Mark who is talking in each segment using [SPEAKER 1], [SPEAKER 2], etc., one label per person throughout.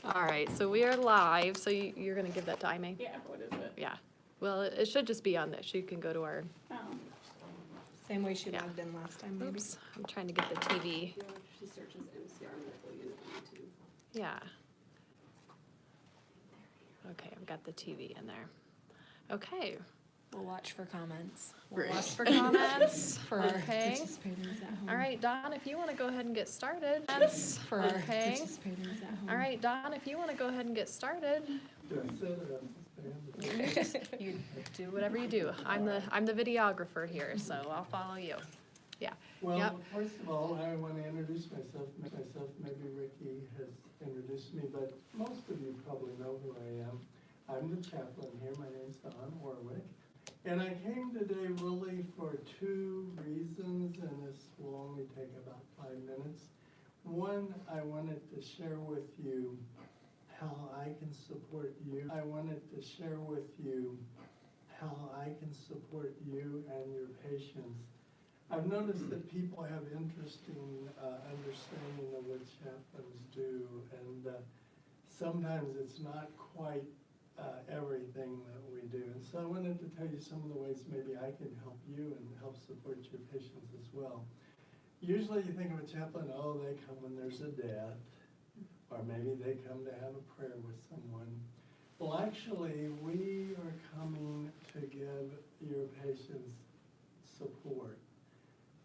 [SPEAKER 1] All right, so we are live, so you're gonna give that to Aimee?
[SPEAKER 2] Yeah, what is it?
[SPEAKER 1] Yeah, well, it should just be on this, you can go to our,
[SPEAKER 2] Oh.
[SPEAKER 3] Same way she
[SPEAKER 1] Yeah.
[SPEAKER 3] logged in last time, maybe.
[SPEAKER 1] oops, I'm trying to get the TV,
[SPEAKER 4] Yeah, she searches MCR medical unit on YouTube.
[SPEAKER 1] yeah. Okay, I've got the TV in there. Okay,
[SPEAKER 3] We'll watch for comments.
[SPEAKER 1] we'll watch for comments,
[SPEAKER 3] For our
[SPEAKER 1] okay.
[SPEAKER 3] participators at home.
[SPEAKER 1] All right, Dawn, if you wanna go ahead and get started.
[SPEAKER 3] For our
[SPEAKER 1] Okay.
[SPEAKER 3] participators at home.
[SPEAKER 1] All right, Dawn, if you wanna go ahead and get started, you do whatever you do. I'm the videographer here, so I'll follow you. Yeah,
[SPEAKER 5] Well,
[SPEAKER 1] Yep.
[SPEAKER 5] first of all, I want to introduce myself. Maybe Ricky has introduced me, but most of you probably know who I am. I'm the chaplain here. My name's Don Warwick. And I came today really for two reasons, and this will only take about 5 minutes. One, I wanted to share with you how I can support you. I wanted to share with you how I can support you and your patients. I've noticed that people have interesting understanding of what chaplains do, and sometimes it's not quite everything that we do. And so I wanted to tell you some of the ways maybe I can help you and help support your patients as well. Usually you think of a chaplain, oh, they come when there's a death, or maybe they come to have a prayer with someone. Well, actually, we are coming to give your patients support.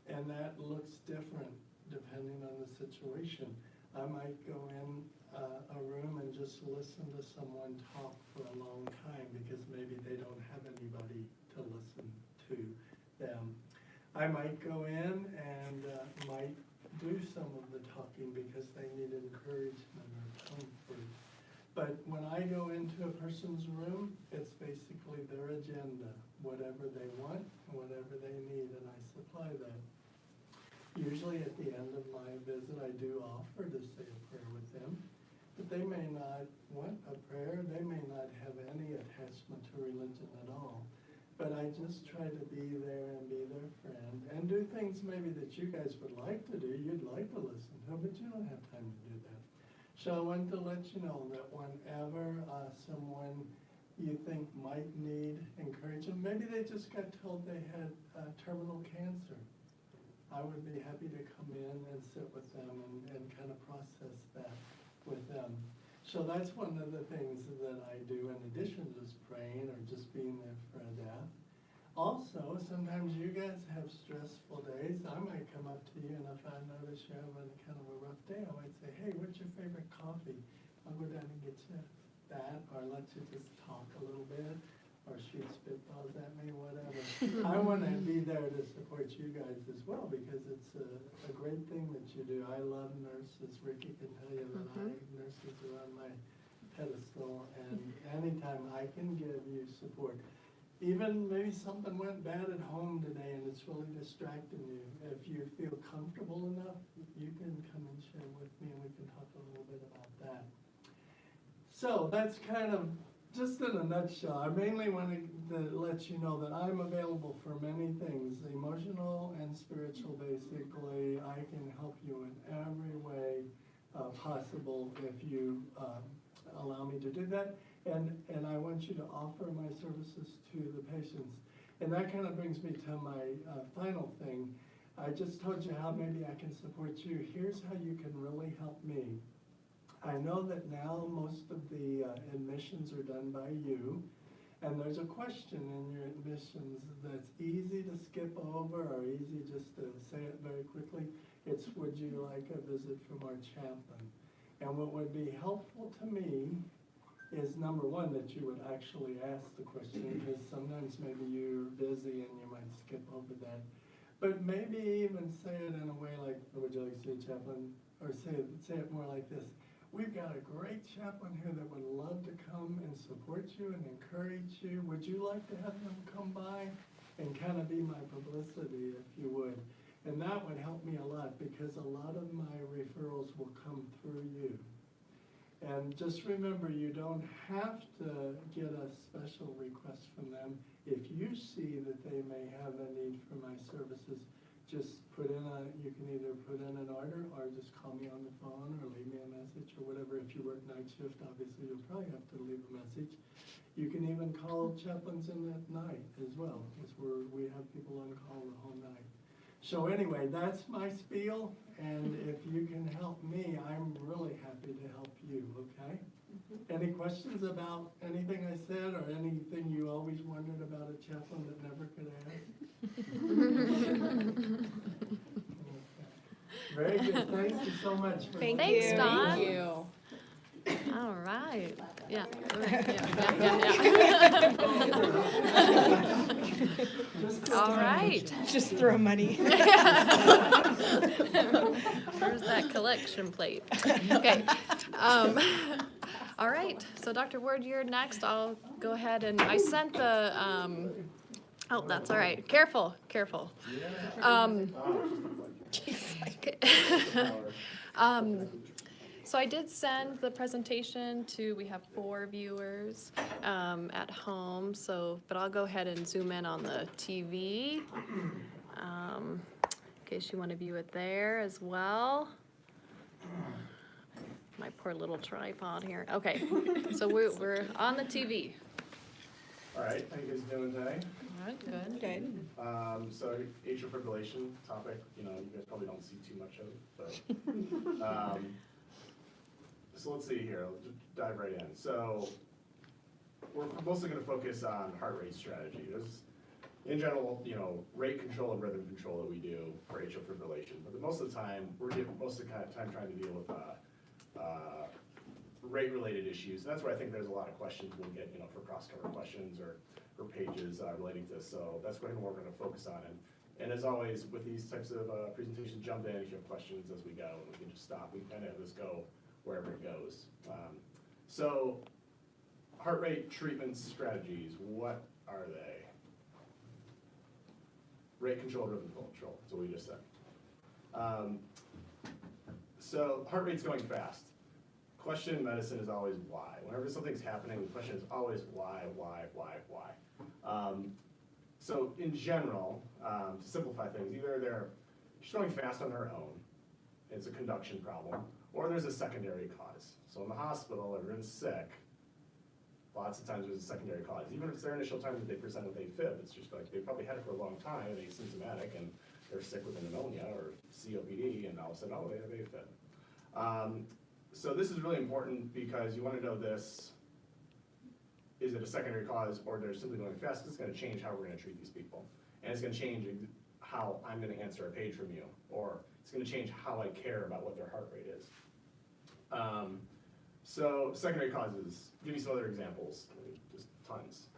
[SPEAKER 5] And that looks different depending on the situation. I might go in a room and just listen to someone talk for a long time because maybe they don't have anybody to listen to them. I might go in and might do some of the talking because they need encouragement or comfort. But when I go into a person's room, it's basically their agenda, whatever they want, whatever they need, and I supply that. Usually at the end of my visit, I do offer to say a prayer with them, but they may not want a prayer, they may not have any attachment to religion at all. But I just try to be there and be their friend and do things maybe that you guys would like to do, you'd like to listen to, but you don't have time to do that. So I wanted to let you know that whenever someone you think might need encouragement, maybe they just got told they had terminal cancer, I would be happy to come in and sit with them and kind of process that with them. So that's one of the things that I do in addition to just praying or just being there for a death. Also, sometimes you guys have stressful days. I might come up to you, and if I notice you're having kind of a rough day, I might say, hey, what's your favorite coffee? I'll go down and get you that, or let you just talk a little bit, or shoot spitballs at me, whatever. I want to be there to support you guys as well because it's a great thing that you do. I love nurses. Ricky can tell you that nurses are on my pedestal, and anytime I can give you support, even maybe something went bad at home today and it's really distracting you, if you feel comfortable enough, you can come and share with me and we can talk a little bit about that. So that's kind of just in a nutshell. I mainly wanted to let you know that I'm available for many things, emotional and spiritual basically. I can help you in every way possible if you allow me to do that. And I want you to offer my services to the patients. And that kind of brings me to my final thing. I just told you how maybe I can support you. Here's how you can really help me. I know that now most of the admissions are done by you, and there's a question in your admissions that's easy to skip over or easy just to say it very quickly. It's, would you like a visit from our chaplain? And what would be helpful to me is, number one, that you would actually ask the question, because sometimes maybe you're busy and you might skip over that. But maybe even say it in a way like, would you like to see a chaplain? Or say it more like this. We've got a great chaplain here that would love to come and support you and encourage you. Would you like to have them come by and kind of be my publicity, if you would? And that would help me a lot because a lot of my referrals will come through you. And just remember, you don't have to get a special request from them. If you see that they may have a need for my services, just you can either put in an order or just call me on the phone or leave me a message or whatever. If you work night shift, obviously you'll probably have to leave a message. You can even call chaplains in at night as well, because we have people on call the whole night. So anyway, that's my spiel, and if you can help me, I'm really happy to help you, okay? Any questions about anything I said or anything you always wondered about a chaplain that never could ask? Very good, thank you so much. For
[SPEAKER 3] Thank
[SPEAKER 1] Thanks,
[SPEAKER 3] you.
[SPEAKER 1] Dawn.
[SPEAKER 3] Thank you.
[SPEAKER 1] All right, yeah. All right.
[SPEAKER 3] Just throw money.
[SPEAKER 1] Where's that collection plate? Okay. All right, so Dr. Ward, you're next. I'll go ahead and, I sent the, oh, that's all right. Careful, careful. So I did send the presentation to, we have 4 viewers at home, but I'll go ahead and zoom in on the TV in case you want to view it there as well. My poor little tripod here. Okay, so we're on the TV.
[SPEAKER 2] All right, how you guys doing today?
[SPEAKER 1] All right, good.
[SPEAKER 3] Good.
[SPEAKER 2] So atrial fibrillation topic, you guys probably don't see too much of it, but so let's see here. I'll just dive right in. So we're mostly going to focus on heart rate strategy. There's, in general, rate control and rhythm control that we do for atrial fibrillation, but most of the time we're trying to deal with rate-related issues. And that's where I think there's a lot of questions we'll get, for cross-cover questions or pages relating to this. So that's what we're going to focus on. And as always, with these types of presentations, jump in if you have questions as we go, and we can just stop. We kind of have this go wherever it goes. So heart rate treatment strategies, what are they? Rate control, rhythm control, that's what we just said. So heart rate's going fast. Question in medicine is always why. Whenever something's happening, the question is always why? So in general, to simplify things, either they're just going fast on their own, it's a conduction problem, or there's a secondary cause. So in the hospital, everyone's sick. Lots of times there's a secondary cause. Even if it's their initial time that they present with AFib, it's just like they probably had it for a long time, and they're asymptomatic, and they're sick with a pneumonia or COPD, and all of a sudden, oh, they have AFib. So this is really important because you want to know this. Is it a secondary cause, or they're simply going fast? It's going to change how we're going to treat these people. And it's going to change how I'm going to answer a page from you, or it's going to change how I care about what their heart rate is. So secondary causes, give me some other examples, just tons.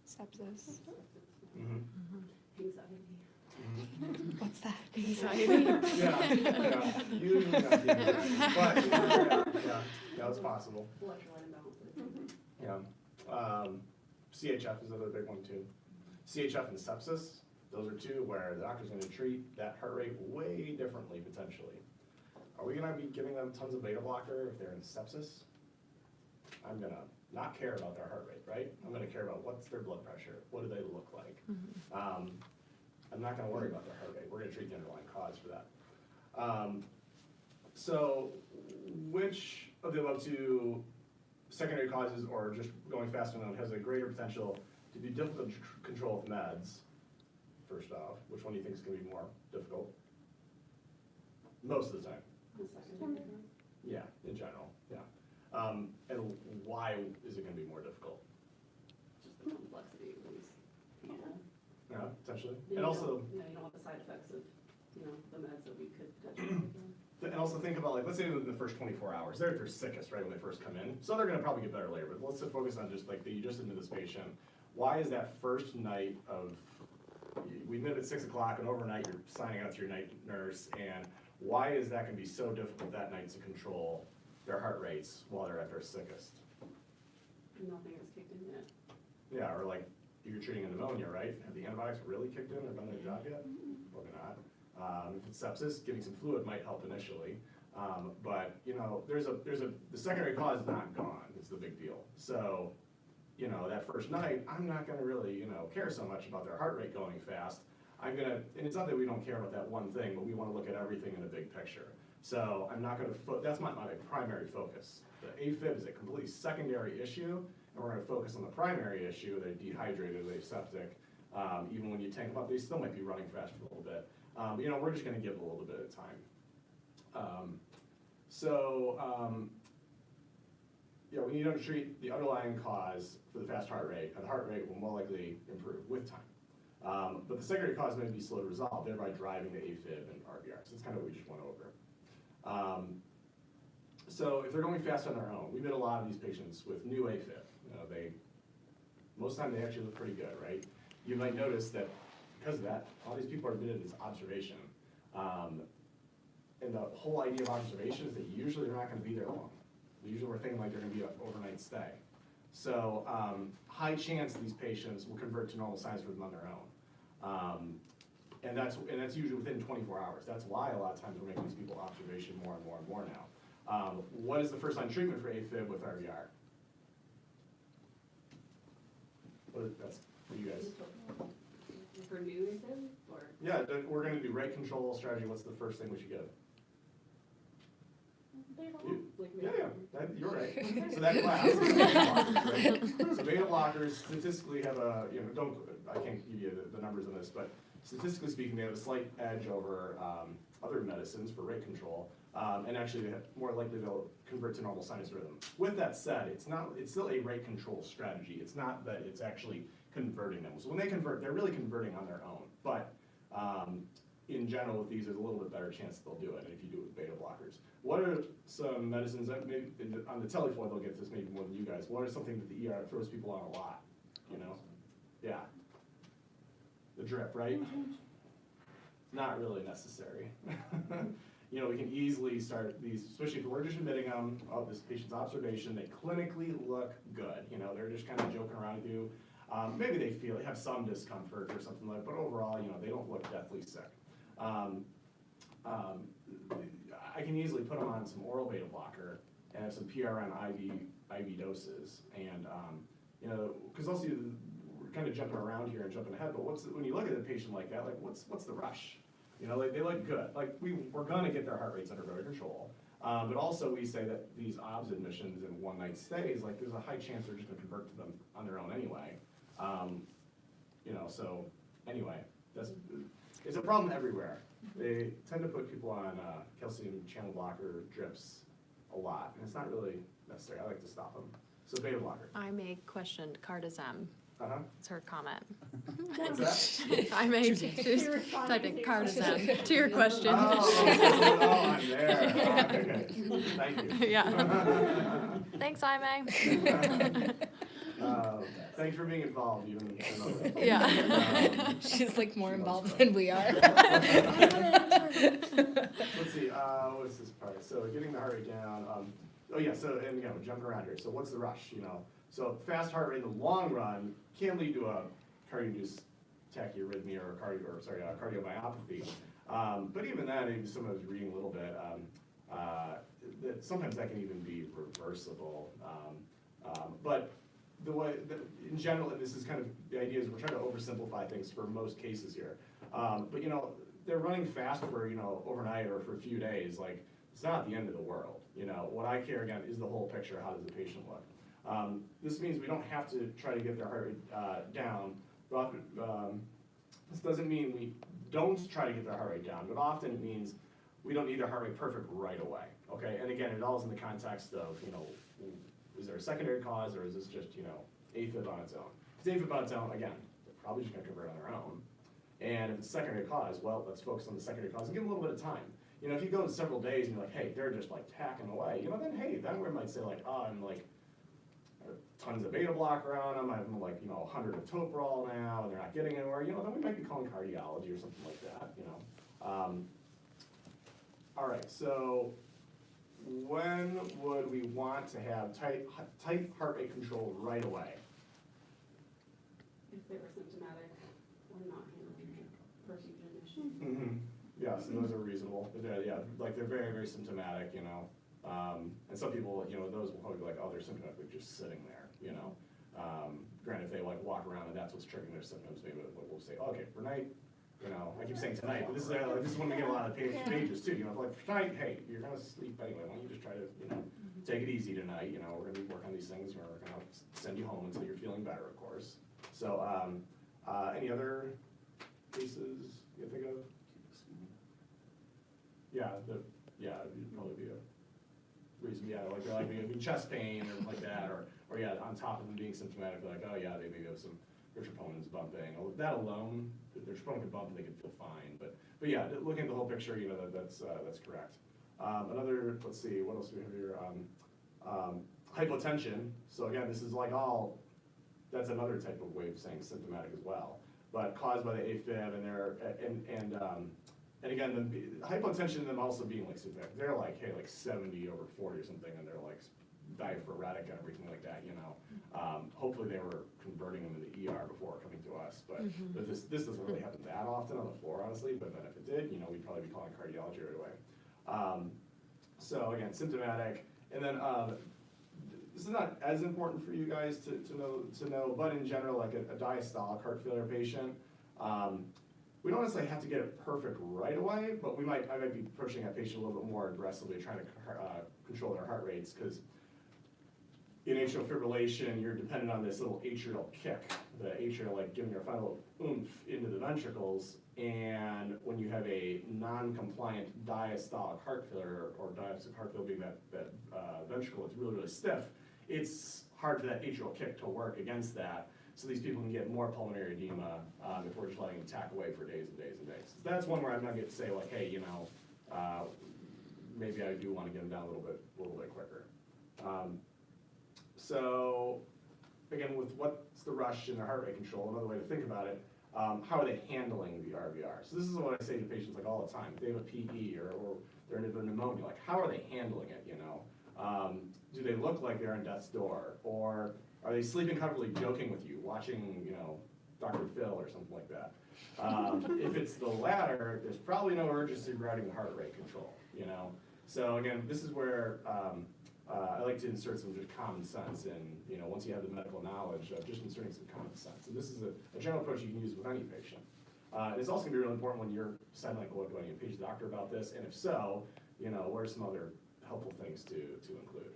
[SPEAKER 3] Sepsis.
[SPEAKER 4] Anxiety.
[SPEAKER 3] What's that?
[SPEAKER 1] Anxiety.
[SPEAKER 2] Yeah, usually not the anxiety, but yeah, it's possible.
[SPEAKER 4] Electrolyte imbalances.
[SPEAKER 2] Yeah. CHF is another big one too. CHF and sepsis, those are two where the doctor's going to treat that heart rate way differently potentially. Are we going to be giving them tons of beta blocker if they're in sepsis? I'm going to not care about their heart rate, right? I'm going to care about what's their blood pressure, what do they look like. I'm not going to worry about their heart rate. We're going to treat the underlying cause for that. So which of the above two secondary causes or just going fast enough has a greater potential to be difficult to control with meds? First off, which one do you think is going to be more difficult? Most of the time.
[SPEAKER 4] The secondary cause.
[SPEAKER 2] Yeah, in general, yeah. And why is it going to be more difficult?
[SPEAKER 4] Just the complexity of these people.
[SPEAKER 2] Yeah, potentially.
[SPEAKER 4] You
[SPEAKER 2] And
[SPEAKER 4] don't-
[SPEAKER 2] also,
[SPEAKER 4] you don't want the side effects of, the meds that we could potentially give them.
[SPEAKER 2] and also think about, like, let's say within the first 24 hours, they're at their sickest, right, when they first come in. So they're going to probably get better later, but let's just focus on just like you just admitted this patient. Why is that first night of, we admit at 6 o'clock and overnight you're signing out to your night nurse, and why is that going to be so difficult that night to control their heart rates while they're at their sickest?
[SPEAKER 4] Nothing has kicked in yet.
[SPEAKER 2] Yeah, or like you're treating a pneumonia, right? Have the antibiotics really kicked in or done their job yet? Probably not. If it's sepsis, giving some fluid might help initially. But the secondary cause is not gone, is the big deal. So, that first night, I'm not gonna really, care so much about their heart rate going fast. and it's not that we don't care about that one thing, but we wanna look at everything in a big picture. So I'm not gonna, that's my primary focus. The AFib is a completely secondary issue, and we're gonna focus on the primary issue, they're dehydrated, they're septic. Even when you tank them up, they still might be running fast for a little bit. You know, we're just gonna give it a little bit of time. Yeah, we need to treat the underlying cause for the fast heart rate, and the heart rate will more likely improve with time. But the secondary cause may be slow to resolve, thereby driving the AFib and RVR. So that's kind of what we just went over. So if they're going fast on their own, we met a lot of these patients with new AFib. You know, most of the time they actually look pretty good, right? You might notice that because of that, all these people are admitted as observation. And the whole idea of observation is that usually they're not gonna be there long. Usually we're thinking like they're gonna be an overnight stay. So high chance these patients will convert to normal sinus rhythm on their own. And that's usually within 24 hours. That's why a lot of times we're making these people observation more and more and more now. What is the first line treatment for AFib with RVR? That's for you guys.
[SPEAKER 4] For new AFib, or?
[SPEAKER 2] Yeah, we're gonna do rate control strategy. What's the first thing we should give? You're right. So that class is beta blockers, right? So beta blockers statistically have a, I can't give you the numbers on this, but statistically speaking, they have a slight edge over other medicines for rate control, and actually they're more likely they'll convert to normal sinus rhythm. With that said, it's still a rate control strategy. It's not that it's actually converting them. So when they convert, they're really converting on their own. But in general, with these, there's a little bit better chance that they'll do it if you do it with beta blockers. What are some medicines that maybe on the telephone they'll get this maybe more than you guys? What are something that the ER throws people on a lot? You know, yeah, the drip, right? Not really necessary. You know, we can easily start these, especially if we're just admitting them of this patient's observation. They clinically look good. You know, they're just kind of joking around with you. Maybe they have some discomfort or something like that, but overall, you know, they don't look deathly sick. I can easily put them on some oral beta blocker and have some PRN IV doses, and you know, because also we're kind of jumping around here and jumping ahead. But when you look at a patient like that, like what's the rush? You know, they look good. Like we're gonna get their heart rates under better control. But also we say that these OBS admissions and one night stays, like there's a high chance they're just gonna convert to them on their own anyway. You know, so anyway, it's a problem everywhere. They tend to put people on calcium channel blocker drips a lot, and it's not really necessary. I like to stop them. So beta blocker.
[SPEAKER 1] I may questioned Cardizem. It's her comment.
[SPEAKER 2] What's that?
[SPEAKER 1] I may just type in Cardizem to your question.
[SPEAKER 2] Oh, I'm there. Okay. Thank you.
[SPEAKER 1] Yeah. Thanks, Aimee.
[SPEAKER 2] Thanks for being involved, even remotely.
[SPEAKER 1] Yeah.
[SPEAKER 3] She's like more involved than we are.
[SPEAKER 2] Let's see, what's this part? So getting the heart rate down. Oh yeah, so, and again, we're jumping around here. So what's the rush, you know? So fast heart rate in the long run can lead to a cardio-induced tachyarrhythmia or cardiomyopathy. But even then, maybe someone was reading a little bit, that sometimes that can even be reversible. But the way, in general, and this is kind of, the idea is we're trying to oversimplify things for most cases here. But you know, they're running fast for, you know, overnight or for a few days, like, it's not the end of the world. You know, what I care, again, is the whole picture. How does the patient look? This means we don't have to try to get their heart rate down. But often, this doesn't mean we don't try to get their heart rate down, but often it means we don't need their heart rate perfect right away, okay? And again, it all is in the context of, you know, is there a secondary cause, or is this just, you know, AFib on its own? If it's AFib on its own, again, they're probably just gonna convert on their own. And if it's a secondary cause, well, let's focus on the secondary cause and give them a little bit of time. You know, if you go several days and you're like, hey, they're just like tacking away, you know, then hey, then we might say like, oh, I'm like, tons of beta blocker on them, I have them like, you know, 100 of toprol now, and they're not getting anywhere, you know, then we might be calling cardiology or something like that, you know. All right, so when would we want to have tight heart rate control right away?
[SPEAKER 4] If they were symptomatic or not handling perfusion issues.
[SPEAKER 2] Mm-hmm. Yes, and those are reasonable. Yeah, like they're very, very symptomatic, you know. And some people, you know, those will probably be like, oh, they're symptomatic, they're just sitting there, you know. Granted, if they like walk around and that's what's triggering their symptoms, maybe we'll say, oh, okay, for night, you know, I keep saying tonight, but this is when we get a lot of pages too, you know, like for tonight, hey, you're gonna sleep anyway, why don't you just try to, you know, take it easy tonight, you know, we're gonna be working on these things, we're gonna send you home until you're feeling better, of course. So, any other cases you think of? Yeah, it'd probably be a reason, yeah, like maybe chest pain or like that, or yeah, on top of them being symptomatic, like, oh yeah, they maybe have some, their troponins bumping, or that alone, their troponin could bump and they could feel fine, but yeah, looking at the whole picture, you know, that's correct. Another, let's see, what else do we have here? Hypotension, so again, this is like all, that's another type of way of saying symptomatic as well, but caused by the AFib and again, the hypotension in them also being like symptomatic, they're like, hey, like 70/40 or something, and they're like diaphoretic and everything like that, you know. Hopefully they were converting them to the ER before coming to us, but this doesn't really happen that often on the floor, honestly, but then if it did, you know, we'd probably be calling cardiology right away. So again, symptomatic, and then this is not as important for you guys to know, but in general, like a diastolic heart failure patient, we don't necessarily have to get it perfect right away, but I might be approaching that patient a little bit more aggressively, trying to control their heart rates, because in atrial fibrillation, you're dependent on this little atrial kick, the atrial like giving your final oomph into the ventricles, and when you have a non-compliant diastolic heart failure, or diastolic heart failure being that ventricle that's really, really stiff, it's hard for that atrial kick to work against that. So these people can get more pulmonary edema if we're just letting them tack away for days and days and days. So that's one where I'm not going to say like, hey, you know, maybe I do want to get them down a little bit quicker. So again, with what's the rush in their heart rate control, another way to think about it, how are they handling the RVR? So this is what I say to patients like all the time. If they have a PE or they're in a pneumonia, like how are they handling it, you know? Do they look like they're on death's door? Or are they sleeping comfortably, joking with you, watching, you know, Dr. Phil or something like that? If it's the latter, there's probably no urgency regarding the heart rate control, you know? So again, this is where I like to insert some just common sense in, you know, once you have the medical knowledge, just inserting some common sense. And this is a general approach you can use with any patient. It's also gonna be really important when you're deciding like, well, do I need to page the doctor about this? And if so, you know, what are some other helpful things to include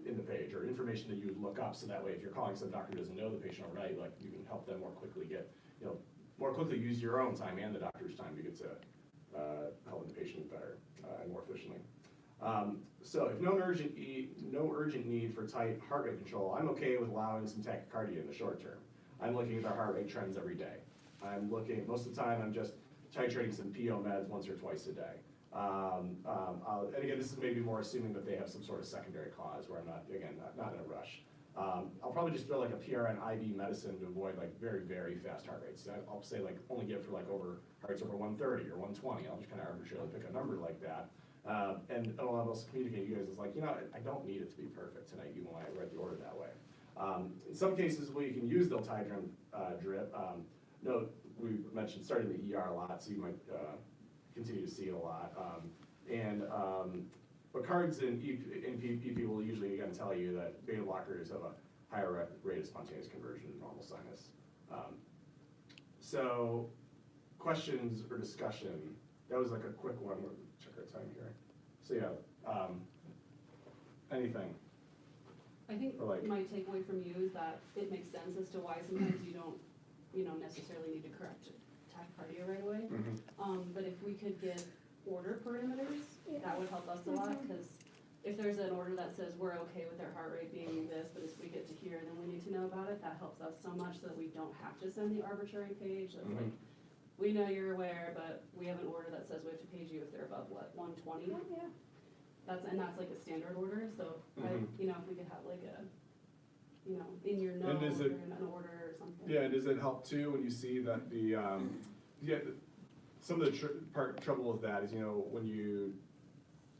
[SPEAKER 2] in the page, or information that you would look up, so that way if you're calling some doctor who doesn't know the patient already, like you can help them more quickly more quickly use your own time and the doctor's time to get to helping the patient better and more efficiently. So if no urgent need for tight heart rate control, I'm okay with allowing some tachycardia in the short term. I'm looking at their heart rate trends every day. Most of the time I'm just titrating some PO meds once or twice a day. And again, this is maybe more assuming that they have some sort of secondary cause where I'm not in a rush. I'll probably just throw like a PRN IV medicine to avoid like very, very fast heart rates. So I'll say like only give for like heart rates over 130 or 120. I'll just kind of arbitrarily pick a number like that. And I'll also communicate to you guys is like, you know, I don't need it to be perfect tonight, even when I write the order that way. In some cases where you can use the Deltidrim drip, note we mentioned starting the ER a lot, so you might continue to see it a lot. But cards and EP will usually again tell you that beta blockers have a higher rate of spontaneous conversion to normal sinus. So questions or discussion, that was like a quick one. We'll check our time here. So yeah, anything?
[SPEAKER 4] I think my takeaway from you is that it makes sense as to why sometimes you don't, necessarily need to correct tachycardia right away. But if we could get order parameters, that would help us a lot, because if there's an order that says we're okay with their heart rate being this, but if we get to here, then we need to know about it, that helps us so much so that we don't have to send the arbitrary page that's like, we know you're aware, but we have an order that says we have to page you if they're above, what, 120?
[SPEAKER 1] Yeah.
[SPEAKER 4] That's like a standard order, so, if we could have like a, in your note or in an order or something.
[SPEAKER 2] Yeah, and does it help too when you see that some of the trouble with that is, when you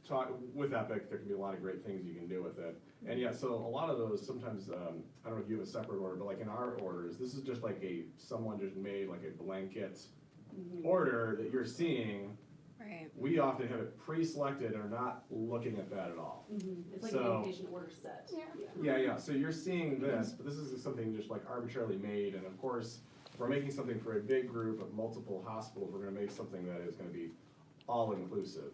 [SPEAKER 2] talk with Epic, there can be a lot of great things you can do with it. And yeah, so a lot of those, sometimes, I don't know if you have a separate order, but like in our orders, this is just like someone just made like a blanket order that you're seeing.
[SPEAKER 3] Right.
[SPEAKER 2] We often have it pre-selected and are not looking at that at all.
[SPEAKER 4] It's like an inpatient order set.
[SPEAKER 2] Yeah, so you're seeing this, but this is something just like arbitrarily made, and of course, if we're making something for a big group of multiple hospitals, we're gonna make something that is gonna be all-inclusive.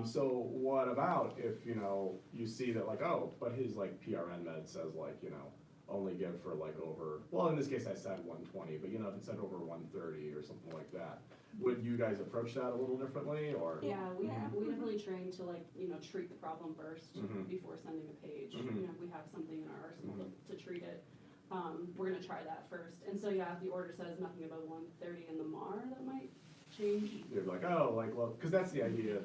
[SPEAKER 2] So what about if, you know, you see that like, oh, but his like PRN med says like, you know, only give for like over, well, in this case I said 120, but you know, if it said over 130 or something like that, would you guys approach that a little differently, or?
[SPEAKER 4] Yeah, we definitely train to like, you know, treat the problem first before sending a page. You know, if we have something in our arsenal to treat it, we're gonna try that first. And so, yeah, if the order says nothing above 130 in the MAR, that might change.
[SPEAKER 2] You're like, oh, like, well, because that's the idea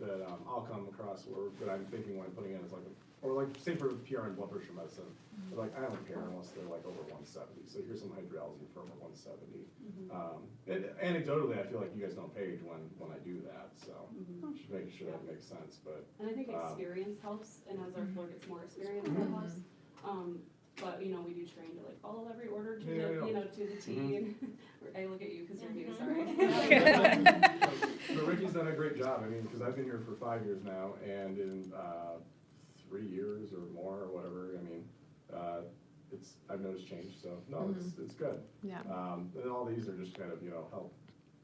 [SPEAKER 2] that I'll come across, or that I'm thinking when I'm putting in, is like, or like, say for PRN blood pressure medicine, they're like, I don't care unless they're like over 170, so here's some hydralazine for over 170. Anecdotally, I feel like you guys don't page when I do that, so just making sure that makes sense, but.
[SPEAKER 4] And I think experience helps, and as our floor gets more experience, that helps. But, you know, we do train to like follow every order to the, you know, to the T, and I look at you because you're new, sorry.
[SPEAKER 2] But Ricky's done a great job, I mean, because I've been here for 5 years now, and in 3 years or more, or whatever, I mean, I've noticed change, so, no, it's good.
[SPEAKER 1] Yeah.
[SPEAKER 2] And all these are just kind of, you know, help.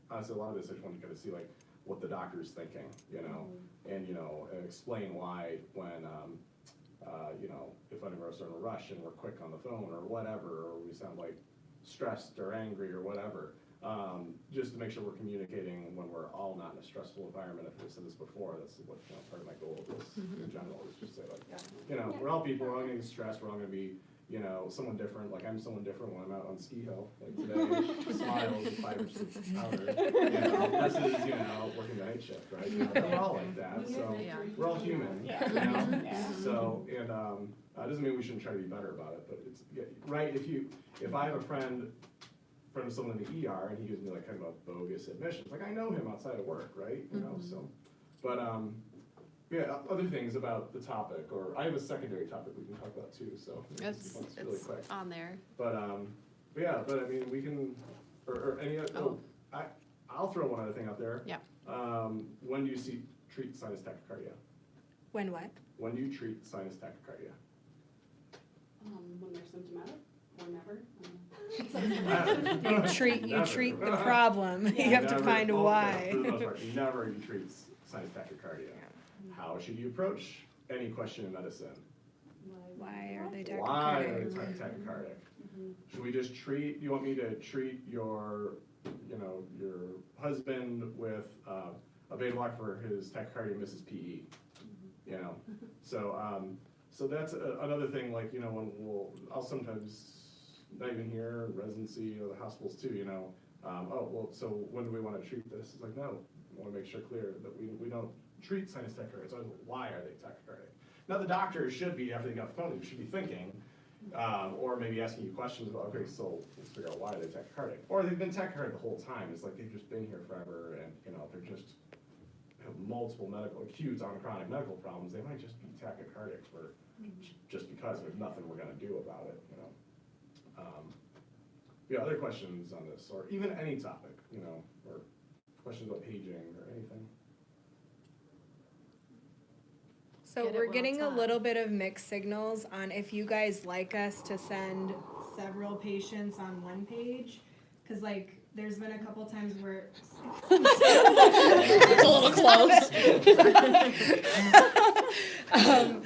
[SPEAKER 2] Honestly, a lot of this, I just want to kind of see like what the doctor's thinking, you know, and, you know, and explain why when, you know, if I'm in a rush and we're quick on the phone or whatever, or we sound like stressed or angry or whatever, just to make sure we're communicating when we're all not in a stressful environment. If I said this before, that's what, you know, part of my goal of this in general is just say like, you know, we're all people, we're all gonna get stressed, we're all gonna be, you know, someone different. Like I'm someone different when I'm out on ski hill. Like today, smiles, 5 inches powder. You know, versus, you know, working the night shift, right? You know, we're all like that. So we're all human. You know. So and doesn't mean we shouldn't try to be better about it, but it's right. If I have a friend of someone in the ER and he gives me like kind of a bogus admission, like I know him outside of work, right? You know, so, but yeah, other things about the topic, or I have a secondary topic we can talk about too, so
[SPEAKER 1] It's
[SPEAKER 2] really quick.
[SPEAKER 1] on there.
[SPEAKER 2] But yeah, but I mean, we can, or any other, I'll throw one other thing out there.
[SPEAKER 1] Yeah.
[SPEAKER 2] When do you treat sinus tachycardia?
[SPEAKER 3] When what?
[SPEAKER 2] When do you treat sinus tachycardia?
[SPEAKER 4] When they're symptomatic, or never.
[SPEAKER 3] You treat the problem. You have to find a why.
[SPEAKER 2] For the most part, never you treat sinus tachycardia. How should you approach any question in medicine?
[SPEAKER 3] Why are they
[SPEAKER 2] Why are
[SPEAKER 3] tachycardic?
[SPEAKER 2] they tachycardic? Should we just treat, you want me to treat your, you know, your husband with a beta block for his tachycardia misses PE? You know, so that's another thing, like, you know, when I'll sometimes, not even here, residency, or the hospitals too, you know, oh, well, so when do we want to treat this? It's like, no, I want to make sure clear that we don't treat sinus tachycardia. So why are they tachycardic? Now the doctor should be, after they got the phone, they should be thinking, or maybe asking you questions about, okay, so let's figure out why they're tachycardic. Or they've been tachycardic the whole time. It's like they've just been here forever, and you know, they're just have multiple medical, acute on chronic medical problems. They might just be tachycardic for just because there's nothing we're gonna do about it, you know. Yeah, other questions on this, or even any topic, you know, or questions about paging or anything.
[SPEAKER 3] So
[SPEAKER 1] Get it
[SPEAKER 3] we're
[SPEAKER 1] while
[SPEAKER 3] getting
[SPEAKER 1] it's
[SPEAKER 3] a
[SPEAKER 1] hot.
[SPEAKER 3] little bit of mixed signals on if you guys like us to send several patients on one page. Cause like, there's been a couple times where.
[SPEAKER 1] It's a little close.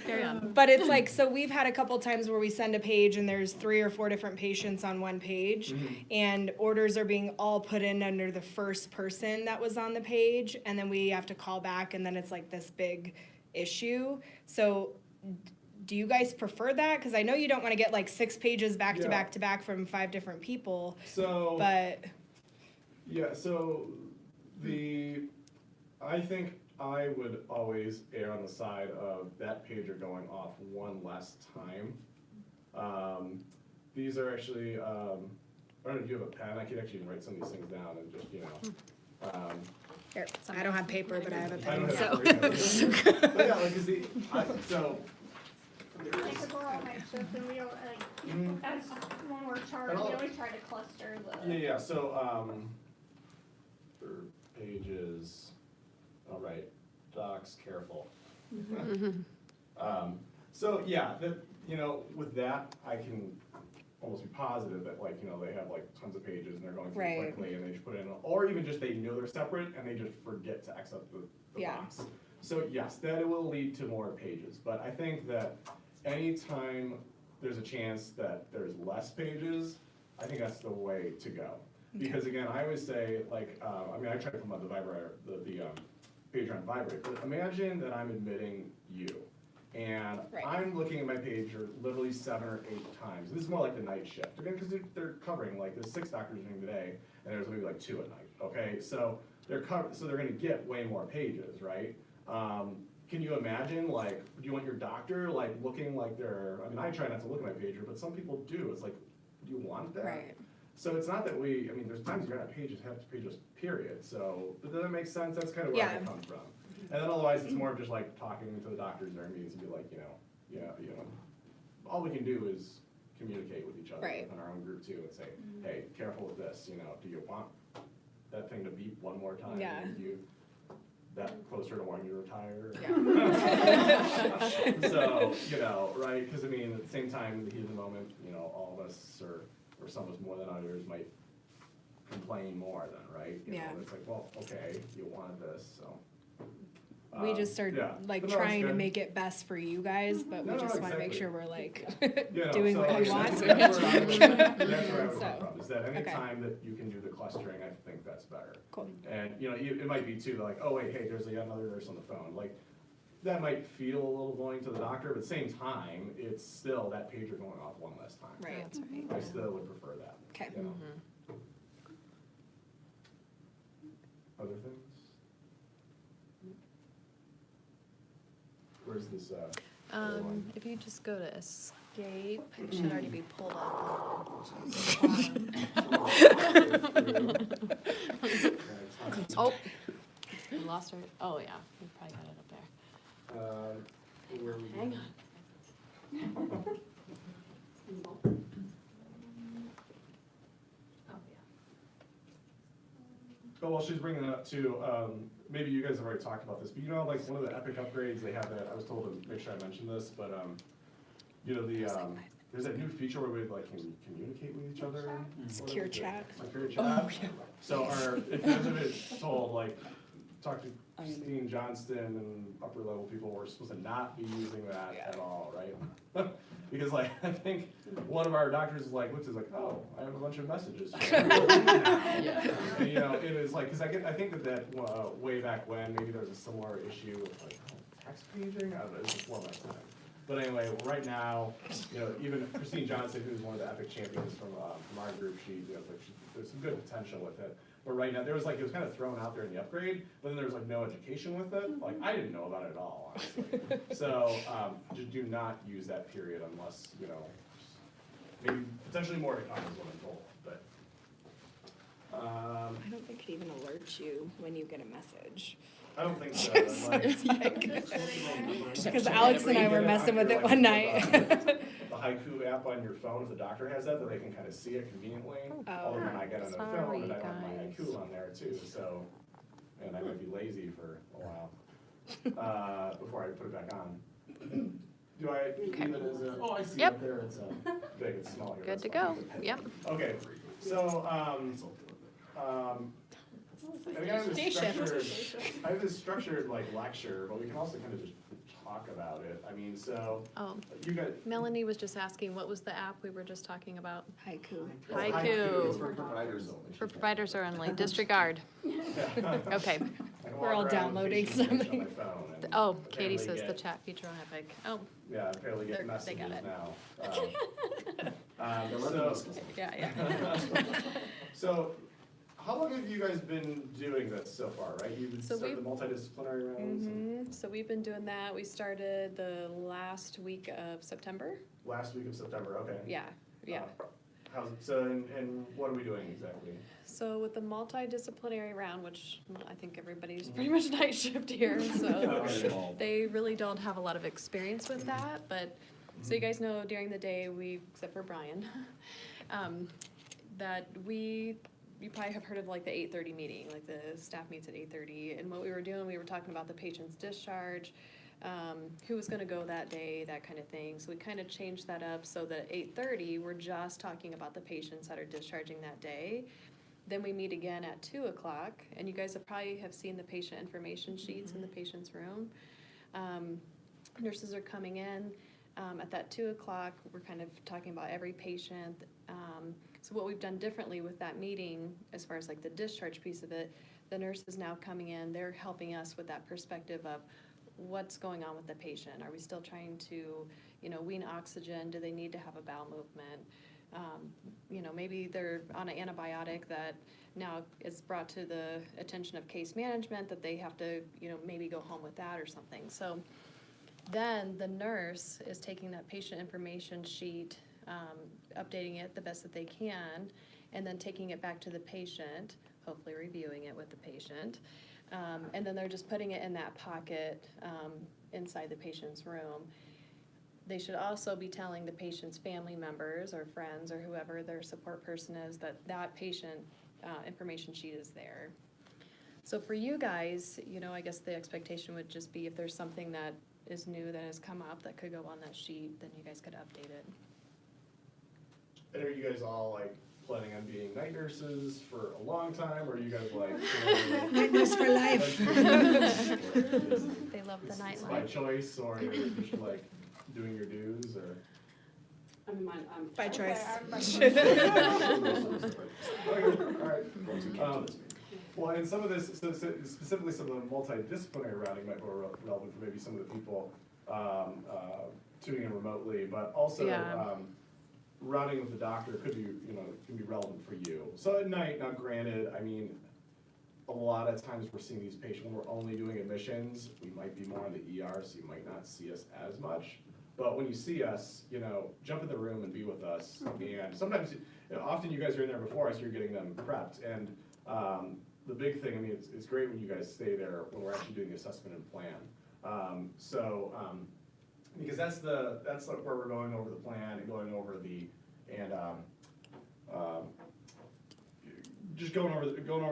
[SPEAKER 1] Carry on.
[SPEAKER 3] But it's like, so we've had a couple times where we send a page and there's 3 or 4 different patients on one page. And orders are being all put in under the first person that was on the page. And then we have to call back and then it's like this big issue. So do you guys prefer that? Because I know you don't want to get like 6 pages back to
[SPEAKER 2] Yeah.
[SPEAKER 3] back to back from 5 different people.
[SPEAKER 2] So
[SPEAKER 3] But
[SPEAKER 2] yeah, so I think I would always err on the side of that pager going off one less time. These are actually, I don't know if you have a pen, I could actually write some of these things down and just, you know.
[SPEAKER 3] here, I don't have paper, but I have a
[SPEAKER 2] I
[SPEAKER 3] pen.
[SPEAKER 2] don't
[SPEAKER 3] So.
[SPEAKER 2] have but yeah, like, so.
[SPEAKER 6] Like if we're all mixed up and we don't like, as when we're charting, we always try to cluster the.
[SPEAKER 2] Yeah, so, for pages, all right, docs, careful. So, yeah, you know, with that, I can almost be positive that like, you know, they have like tons of pages and they're going through
[SPEAKER 3] Right.
[SPEAKER 2] quickly and they just put it in, or even just they know they're separate and they just forget to X up the
[SPEAKER 3] Yeah.
[SPEAKER 2] box. So yes, that it will lead to more pages, but I think that anytime there's a chance that there's less pages, I think that's the way to go. Because again, I always say, like, I mean, I try to come up with the vibrator, the pager on vibrate, but imagine that I'm admitting you. And
[SPEAKER 3] Right.
[SPEAKER 2] I'm looking at my pager literally 7 or 8 times. This is more like the night shift, again, because they're covering, like, there's 6 doctors during the day, and there's maybe like 2 at night, okay? So they're gonna get way more pages, right? Can you imagine, like, do you want your doctor, like, looking like they're, I mean, I try not to look at my pager, but some people do. It's like, do you want that?
[SPEAKER 3] Right.
[SPEAKER 2] So it's not that I mean, there's times you're gonna have pages, period, so, but does that make sense? That's kind of where I
[SPEAKER 3] Yeah.
[SPEAKER 2] come from. And then otherwise, it's more of just like talking to the doctors during meetings and be like, you know, all we can do is communicate with each other
[SPEAKER 3] Right.
[SPEAKER 2] within our own group too, and say, hey, careful with this, you know, do you want that thing to beep one more time?
[SPEAKER 3] Yeah.
[SPEAKER 2] Are you that closer to wanting to retire?
[SPEAKER 3] Yeah.
[SPEAKER 2] So, you know, right, because I mean, at the same time, in the heat of the moment, you know, all of us, or some of us more than others, might complain more then, right? You know,
[SPEAKER 3] Yeah.
[SPEAKER 2] It's like, well, okay, you wanted this, so.
[SPEAKER 3] We just are
[SPEAKER 2] Yeah.
[SPEAKER 3] like
[SPEAKER 2] But no, it's
[SPEAKER 3] trying to
[SPEAKER 2] good.
[SPEAKER 3] make it best for you guys, but we
[SPEAKER 2] No, no,
[SPEAKER 3] just wanna make
[SPEAKER 2] exactly.
[SPEAKER 3] sure we're like
[SPEAKER 2] You know,
[SPEAKER 3] doing
[SPEAKER 2] so,
[SPEAKER 3] what
[SPEAKER 2] I
[SPEAKER 3] you
[SPEAKER 2] mean,
[SPEAKER 3] want.
[SPEAKER 2] That's where I would
[SPEAKER 3] So,
[SPEAKER 2] come from, is that
[SPEAKER 3] okay.
[SPEAKER 2] anytime that you can do the clustering, I think that's better.
[SPEAKER 3] Cool.
[SPEAKER 2] And, you know, it might be too, like, oh, wait, hey, there's another nurse on the phone, like, that might feel a little annoying to the doctor, but at the same time, it's still that pager going off one less time.
[SPEAKER 3] Right.
[SPEAKER 1] That's right.
[SPEAKER 2] I still would prefer that.
[SPEAKER 3] Okay.
[SPEAKER 2] You know?
[SPEAKER 1] Mhm.
[SPEAKER 2] Other things? Where's this, other one?
[SPEAKER 1] If you just go to escape, it should already be pulled up. Oh, we lost her. Oh, yeah, we probably got it up there.
[SPEAKER 2] Where are we
[SPEAKER 1] Hang
[SPEAKER 2] going?
[SPEAKER 1] on.
[SPEAKER 2] Oh, well, she's bringing that up too, maybe you guys have already talked about this, but you know, like, one of the Epic upgrades, they have that, I was told to make sure I mentioned this, but, you know, there's that new feature where we like can communicate with each other.
[SPEAKER 3] Secure chat.
[SPEAKER 2] Secure chat. So if you guys have been told, like, talk to Christine Johnston and upper level people, we're supposed to not be using that at all, right? Because like, I think one of our doctors is like, looks is like, oh, I have a bunch of messages.
[SPEAKER 1] Yeah.
[SPEAKER 2] And, you know, it is like, cause I think that way back when, maybe there was a similar issue with like text paging, I don't know, it was before my time. But anyway, right now, you know, even Christine Johnson, who's one of the Epic champions from our group, there's some good potential with it. But right now, it was kind of thrown out there in the upgrade, but then there was like no education with it. Like, I didn't know about it at all, honestly. So, just do not use that period unless, you know, maybe potentially more to come is what I'm told, but.
[SPEAKER 3] I don't think it even alerts you when you get a message.
[SPEAKER 2] I don't think so.
[SPEAKER 3] So
[SPEAKER 2] like-
[SPEAKER 3] it's like,
[SPEAKER 2] Just
[SPEAKER 3] because Alex and I were messing with it one night.
[SPEAKER 2] The Haiku app on your phone, if the doctor has that they can kind of see it conveniently.
[SPEAKER 3] Oh.
[SPEAKER 2] Although when I get on the phone,
[SPEAKER 1] Sorry,
[SPEAKER 2] and I want my
[SPEAKER 1] guys.
[SPEAKER 2] Haiku on there too, so, and I might be lazy for a while, before I put it back on. Do I leave it as a, oh, I see it
[SPEAKER 1] Yep.
[SPEAKER 2] up there, it's big, it's small here.
[SPEAKER 1] Good
[SPEAKER 2] that's
[SPEAKER 1] to
[SPEAKER 2] fine.
[SPEAKER 1] go. Yep.
[SPEAKER 2] Okay, so, and I have
[SPEAKER 3] Day
[SPEAKER 2] this
[SPEAKER 3] shift.
[SPEAKER 2] structured, I have this structured like lecture, but we can also kind of just talk about it. I mean, so,
[SPEAKER 1] Oh,
[SPEAKER 2] you got.
[SPEAKER 1] Melanie was just asking, what was the app we were just talking about?
[SPEAKER 3] Haiku.
[SPEAKER 1] Haiku.
[SPEAKER 2] It's for providers only.
[SPEAKER 1] For providers only, disregard.
[SPEAKER 2] Yeah.
[SPEAKER 1] Okay.
[SPEAKER 2] I can
[SPEAKER 3] We're
[SPEAKER 2] walk
[SPEAKER 3] all
[SPEAKER 2] around
[SPEAKER 3] downloading
[SPEAKER 2] with patient
[SPEAKER 3] something.
[SPEAKER 2] on my phone and
[SPEAKER 1] Oh, Katie
[SPEAKER 2] apparently
[SPEAKER 1] says the
[SPEAKER 2] get-
[SPEAKER 1] chat feature on Epic. Oh,
[SPEAKER 2] Yeah, apparently
[SPEAKER 1] They're-
[SPEAKER 2] get
[SPEAKER 1] they
[SPEAKER 2] messages
[SPEAKER 1] got it.
[SPEAKER 2] now.
[SPEAKER 1] yeah.
[SPEAKER 2] So, how long have you guys been doing this so far, right? You've
[SPEAKER 1] So
[SPEAKER 2] started the multidisciplinary rounds and
[SPEAKER 1] So we've been doing that. We started the last week of September.
[SPEAKER 2] last week of September, okay.
[SPEAKER 1] Yeah, yeah.
[SPEAKER 2] And what are we doing exactly?
[SPEAKER 1] So with the multidisciplinary round, which I think everybody's pretty much night shift here, so
[SPEAKER 2] Okay.
[SPEAKER 1] they really don't have a lot of experience with that, but, so you guys know during the day, except for Brian, that you probably have heard of like the 8:30 meeting, like the staff meets at 8:30, and what we were doing, we were talking about the patient's discharge, who was gonna go that day, that kind of thing. So we kind of changed that up so that at 8:30, we're just talking about the patients that are discharging that day. Then we meet again at 2 o'clock, and you guys have probably have seen the patient information sheets in the patient's room. Nurses are coming in. At that 2 o'clock, we're kind of talking about every patient. So what we've done differently with that meeting, as far as like the discharge piece of it, the nurse is now coming in, they're helping us with that perspective of what's going on with the patient. Are we still trying to, wean oxygen? Do they need to have a bowel movement? Maybe they're on an antibiotic that now is brought to the attention of case management that they have to, maybe go home with that or something. So then the nurse is taking that patient information sheet, updating it the best that they can, and then taking it back to the patient, hopefully reviewing it with the patient. And then they're just putting it in that pocket inside the patient's room. They should also be telling the patient's family members or friends or whoever their support person is that that patient information sheet is there. So for you guys, I guess the expectation would just be if there's something that is new that has come up that could go on that sheet, then you guys could update it.
[SPEAKER 2] And are you guys all like planning on being night nurses for a long time, or are you guys like
[SPEAKER 3] Night nurse for life.
[SPEAKER 1] They love the
[SPEAKER 2] it's by
[SPEAKER 1] nightlife.
[SPEAKER 2] choice, or you're just like doing your dues, or?
[SPEAKER 4] I mean, I'm.
[SPEAKER 3] By choice.
[SPEAKER 2] Okay, all right. Well, and some of this, specifically some of the multidisciplinary routing might be relevant for maybe some of the people tuning in remotely, but also
[SPEAKER 1] Yeah.
[SPEAKER 2] routing with the doctor could be, can be relevant for you. So at night, now granted, I mean, a lot of times we're seeing these patients, when we're only doing admissions, we might be more in the ER, so you might not see us as much. But when you see us, jump in the room and be with us. And sometimes, often you guys are in there before us, you're getting them prepped. And the big thing, I mean, it's great when you guys stay there when we're actually doing the assessment and plan. Because that's like where we're going over the plan and going over just going over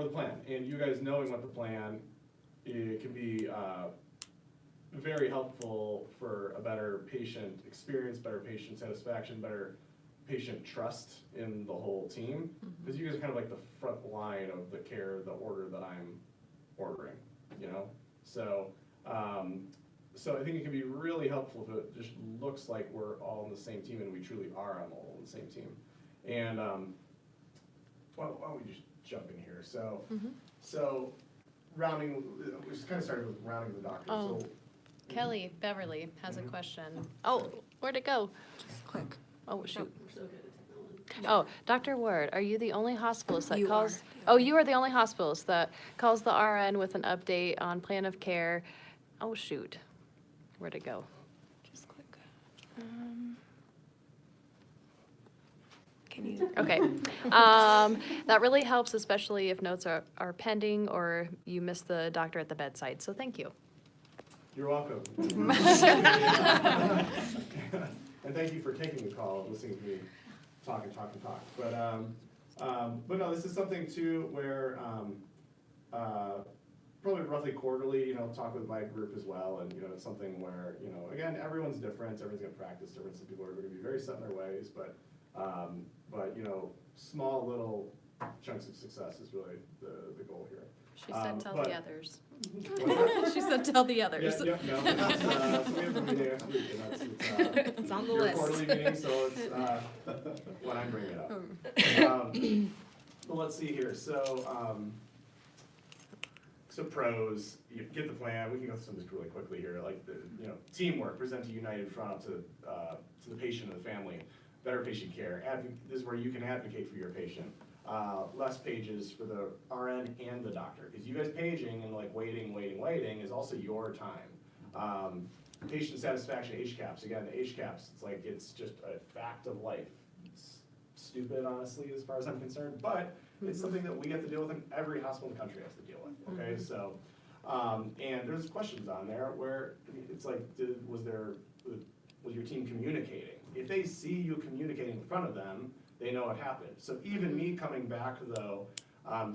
[SPEAKER 2] the plan. And you guys knowing what the plan, it can be very helpful for a better patient experience, better patient satisfaction, better patient trust in the whole team. Because you guys are kind of like the front line of the care, the order that I'm ordering, So, so I think it can be really helpful if it just looks like we're all on the same team, and we truly are all on the same team. And why don't we just jump in here? So, so rounding, we just kind of started with rounding the doctor.
[SPEAKER 1] Oh.
[SPEAKER 2] So,
[SPEAKER 1] Kelly Beverly has a question. Oh, where'd it go?
[SPEAKER 3] Just click.
[SPEAKER 1] Oh, shoot.
[SPEAKER 4] We're so good at technology.
[SPEAKER 1] Oh, Dr. Ward, are you the only hospitalist that
[SPEAKER 3] You
[SPEAKER 1] calls?
[SPEAKER 3] are.
[SPEAKER 1] Oh, you are the only hospitalist that calls the RN with an update on plan of care. Oh, shoot. Where'd it go?
[SPEAKER 3] Just click. Can you?
[SPEAKER 1] Okay. That really helps, especially if notes are pending or you miss the doctor at the bedside. So thank you.
[SPEAKER 2] you're welcome. And thank you for taking the call and listening to me talk. But no, this is something too where probably roughly quarterly, talk with my group as well. And, it's something where, again, everyone's different, everyone's got practice different. Some people are going to be very set in their ways, but small little chunks of success is really the goal here.
[SPEAKER 1] She said tell
[SPEAKER 2] but-
[SPEAKER 1] the others.
[SPEAKER 2] What's
[SPEAKER 1] She said tell the
[SPEAKER 2] Yeah,
[SPEAKER 1] others.
[SPEAKER 2] no, so we have a meeting next week, and
[SPEAKER 3] It's on the
[SPEAKER 2] your
[SPEAKER 3] list.
[SPEAKER 2] quarterly meeting, so it's, when I bring it up. But let's see here, so pros, you get the plan, we can go through some of this really quickly here, like teamwork, present a united front to the patient and the family, better patient care, this is where you can advocate for your patient. Less pages for the RN and the doctor, because you guys paging and like waiting is also your time. Patient satisfaction, HCAHPS, again, the HCAHPS, it's just a fact of life. It's stupid, honestly, as far as I'm concerned, but it's something that we have to deal with and every hospital in the country has to deal with, okay? So, and there's questions on there where it's like, was your team communicating? If they see you communicating in front of them, they know what happened. So even me coming back though,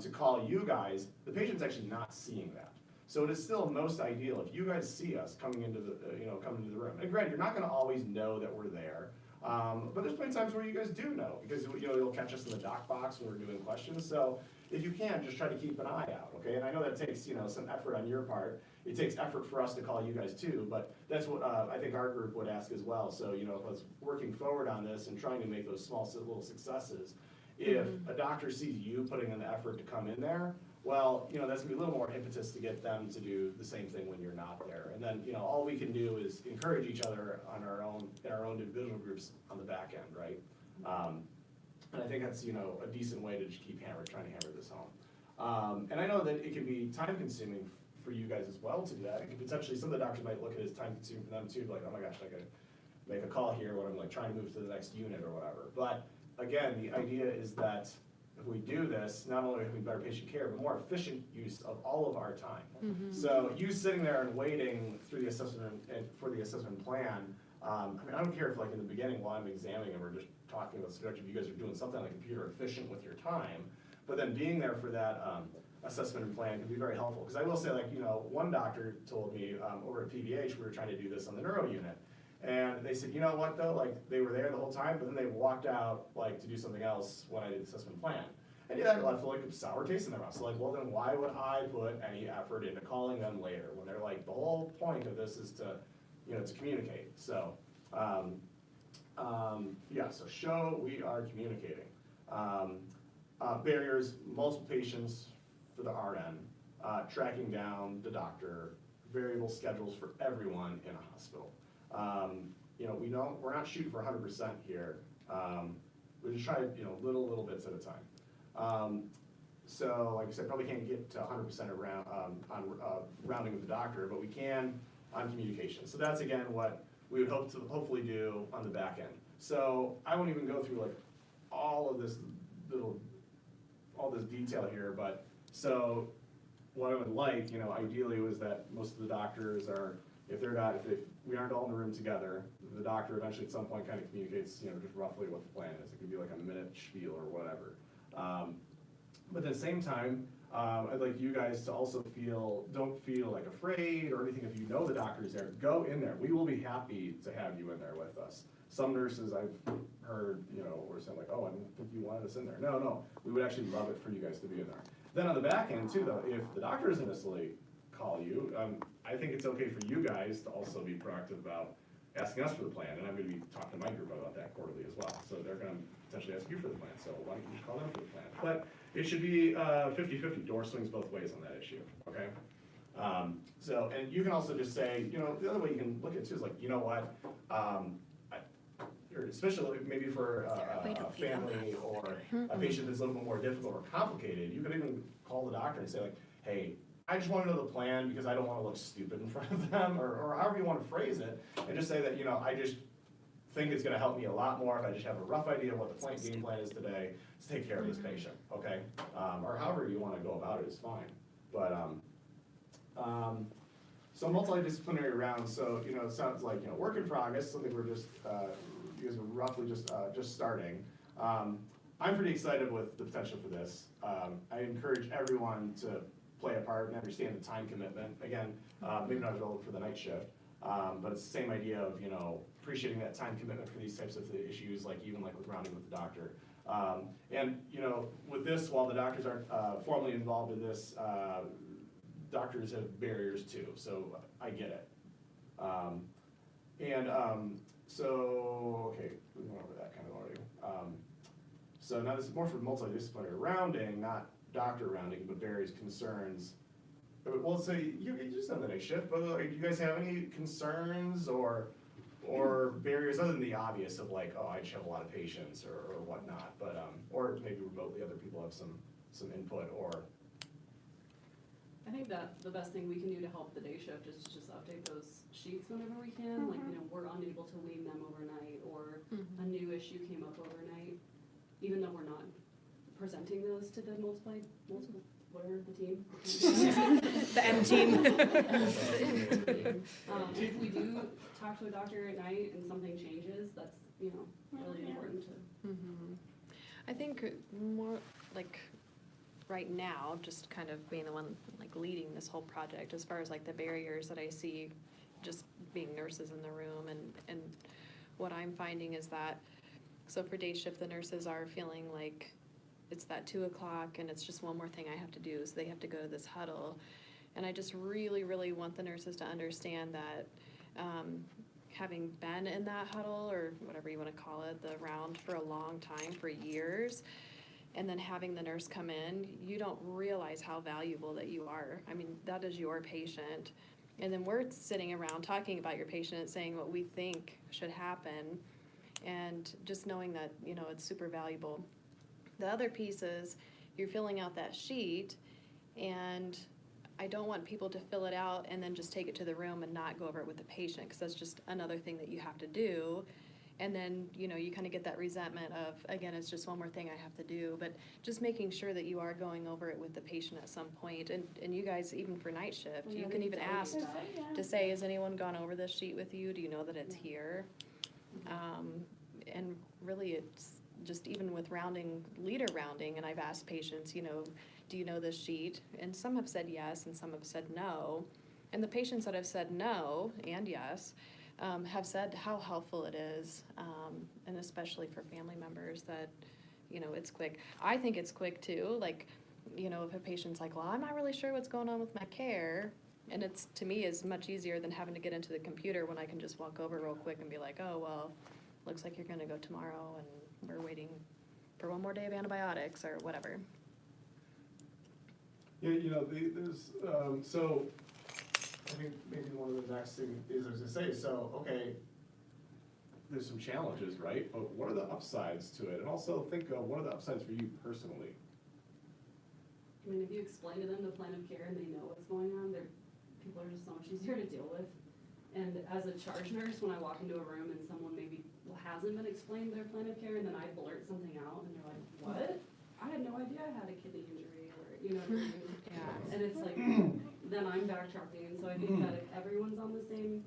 [SPEAKER 2] to call you guys, the patient's actually not seeing that. So it is still most ideal if you guys see us coming into the, coming into the room. And granted, you're not gonna always know that we're there, but there's plenty of times where you guys do know, because, you'll catch us in the doc box when we're doing questions. So if you can, just try to keep an eye out, okay? And I know that takes, some effort on your part. It takes effort for us to call you guys too, but that's what, I think our group would ask as well. So, if I was working forward on this and trying to make those small little successes, if a doctor sees you putting in the effort to come in there, well, that's gonna be a little more impetus to get them to do the same thing when you're not there. And then, all we can do is encourage each other on our own, in our own individual groups on the back end, right? And I think that's, a decent way to just keep trying to hammer this home. And I know that it can be time consuming for you guys as well to do that. It could potentially, some of the doctors might look at it as time consuming for them too, like, oh my gosh, I gotta make a call here when I'm like trying to move to the next unit or whatever. But again, the idea is that if we do this, not only have we better patient care, but more efficient use of all of our time. So you sitting there and waiting through the assessment and for the assessment plan, I don't care if like in the beginning while I'm examining and we're just talking about subjective, you guys are doing something on the computer efficient with your time, but then being there for that assessment and plan can be very helpful. Because I will say, like, one doctor told me over at PVH, we were trying to do this on the neuro unit. And they said, you know what though, like they were there the whole time, but then they walked out like to do something else when I did the assessment plan. And yeah, that left like a sour taste in their mouth. So like, well then why would I put any effort into calling them later when they're like, the whole point of this is to, to communicate. So, yeah, so show we are communicating. Barriers, multiple patients for the RN, tracking down the doctor, variable schedules for everyone in a hospital. We're not shooting for 100% here. We just try, little bits at a time. So like I said, probably can't get to 100% around, on rounding with the doctor, but we can on communication. So that's again what we would hope to hopefully do on the back end. So I won't even go through like all this detail here, but so what I would like, ideally was that most of the doctors are, if we aren't all in the room together, the doctor eventually at some point kind of communicates, just roughly what the plan is. It could be like a minute spiel or whatever. But at the same time, I'd like you guys to also don't feel like afraid or anything. If you know the doctor's there, go in there. We will be happy to have you in there with us. Some nurses I've heard, were saying like, oh, I didn't think you wanted us in there. No, we would actually love it for you guys to be in there. Then on the back end too, though, if the doctor doesn't necessarily call you, I think it's okay for you guys to also be proactive about asking us for the plan, and I'm going to be talking to my group about that quarterly as well. So they're going to potentially ask you for the plan, so why don't you just call them for the plan? But it should be 50-50, door swings both ways on that issue, okay? And you can also just say, the other way you can look at it too is like, you know what, or especially maybe for a family or a patient that's a little bit more difficult or complicated, you could even call the doctor and say like, hey, I just want to know the plan because I don't want to look stupid in front of them, or however you want to phrase it, and just say that, I just think it's going to help me a lot more if I just have a rough idea of what the game plan is today to take care of this patient, okay? Or however you want to go about it is fine. But, so multidisciplinary rounds, so, it sounds like, work in progress, something we're just, you guys are roughly just starting. I'm pretty excited with the potential for this. I encourage everyone to play a part and understand the time commitment. Again, maybe not as relevant for the night shift, but it's the same idea of, appreciating that time commitment for these types of issues, like even like with rounding with the doctor. And, with this, while the doctors aren't formally involved in this, doctors have barriers too, so I get it. So, okay, we went over that kind of already. So now this is more for multidisciplinary rounding, not doctor rounding, but barriers, concerns. Well, so you just on the night shift, but do you guys have any concerns or barriers other than the obvious of like, oh, I just have a lot of patients or whatnot, but or maybe remotely other people have some input or.
[SPEAKER 4] I think that the best thing we can do to help the day shift is to just update those sheets whenever we can. Like, we're unable to wean them overnight, or a new issue came up overnight, even though we're not presenting those to the multiple, whatever, the team.
[SPEAKER 3] The M team.
[SPEAKER 4] If we do talk to a doctor at night and something changes, that's, really important to.
[SPEAKER 1] I think more like right now, just kind of being the one like leading this whole project, as far as like the barriers that I see, just being nurses in the room, and what I'm finding is that, so for day shift, the nurses are feeling like it's that 2 o'clock and it's just one more thing I have to do, so they have to go to this huddle. And I just really, really want the nurses to understand that, having been in that huddle, or whatever you want to call it, the round for a long time, for years, and then having the nurse come in, you don't realize how valuable that you are. I mean, that is your patient. And then we're sitting around talking about your patient and saying what we think should happen, and just knowing that, you know, it's super valuable. The other piece is, you're filling out that sheet, and I don't want people to fill it out and then just take it to the room and not go over it with the patient, because that's just another thing that you have to do. And then, you know, you kind of get that resentment of, again, it's just one more thing I have to do. But just making sure that you are going over it with the patient at some point. And you guys, even for night shift,
[SPEAKER 4] Well,
[SPEAKER 1] you
[SPEAKER 4] yeah,
[SPEAKER 1] can
[SPEAKER 4] they
[SPEAKER 1] even
[SPEAKER 4] tell you
[SPEAKER 1] ask
[SPEAKER 4] that.
[SPEAKER 1] to say, has anyone gone over this sheet with you? Do you know that it's here? And really, it's just even with rounding, leader rounding, and I've asked patients, you know, do you know this sheet? And some have said yes, and some have said no. And the patients that have said no and yes, have said how helpful it is, and especially for family members, that, you know, it's quick. I think it's quick too, like, you know, if a patient's like, well, I'm not really sure what's going on with my care, and it's, to me, is much easier than having to get into the computer when I can just walk over real quick and be like, oh, well, looks like you're gonna go tomorrow, and we're waiting for one more day of antibiotics, or whatever.
[SPEAKER 2] Yeah, you know, there's, so, I think maybe one of the next thing is, as I say, so, okay, there's some challenges, right? But what are the upsides to it? And also think of, what are the upsides for you personally?
[SPEAKER 4] I mean, if you explain to them the plan of care and they know what's going on, people are just so much easier to deal with. And as a charge nurse, when I walk into a room and someone maybe hasn't been explained their plan of care, and then I blurt something out, and they're like, what? I had no idea I had a kidney injury, or, you know what I mean?
[SPEAKER 1] Yeah.
[SPEAKER 4] And it's like, then I'm backtracking, so I think that if everyone's on the same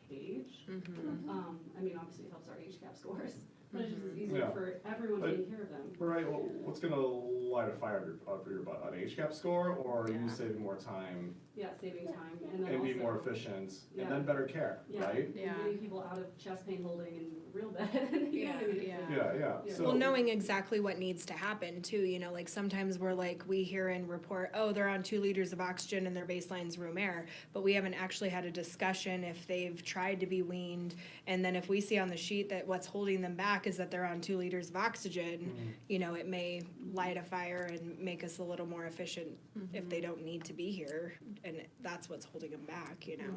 [SPEAKER 4] page, I mean, obviously it helps our HCAP scores, but it's just easier
[SPEAKER 2] Yeah.
[SPEAKER 4] for everyone
[SPEAKER 2] But-
[SPEAKER 4] taking care of them.
[SPEAKER 2] Right, well, what's gonna light a fire under your butt, an HCAP score, or are
[SPEAKER 1] Yeah.
[SPEAKER 2] you saving more time
[SPEAKER 4] Yeah, saving time, and then
[SPEAKER 2] and being
[SPEAKER 4] also-
[SPEAKER 2] more efficient,
[SPEAKER 4] Yeah.
[SPEAKER 2] and then better care,
[SPEAKER 4] Yeah,
[SPEAKER 2] right?
[SPEAKER 4] and
[SPEAKER 1] Yeah.
[SPEAKER 4] getting people out of chest pain holding and real bad, you know what I mean? It's
[SPEAKER 1] Yeah,
[SPEAKER 4] like-
[SPEAKER 2] Yeah,
[SPEAKER 4] Yeah.
[SPEAKER 2] so.
[SPEAKER 3] Well, knowing exactly what needs to happen too, you know, like sometimes we're like, we hear and report, oh, they're on 2 liters of oxygen and their baseline's room air, but we haven't actually had a discussion if they've tried to be weaned, and then if we see on the sheet that what's holding them back is that they're on 2 liters of oxygen, you know, it may light a fire and make us a little more efficient if they don't need to be here, and that's what's holding them back, you know?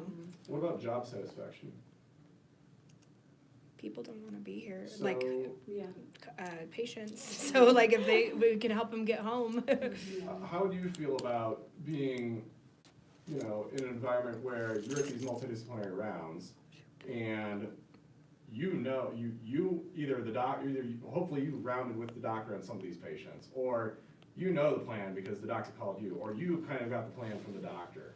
[SPEAKER 2] What about job satisfaction?
[SPEAKER 3] People don't wanna be here, like,
[SPEAKER 2] So,
[SPEAKER 4] Yeah.
[SPEAKER 3] patients, so like if we can help them get home.
[SPEAKER 2] how do you feel about being, you know, in an environment where you're at these multidisciplinary rounds, and you know, you either hopefully you rounded with the doctor on some of these patients, or you know the plan because the doctor called you, or you kind of got the plan from the doctor,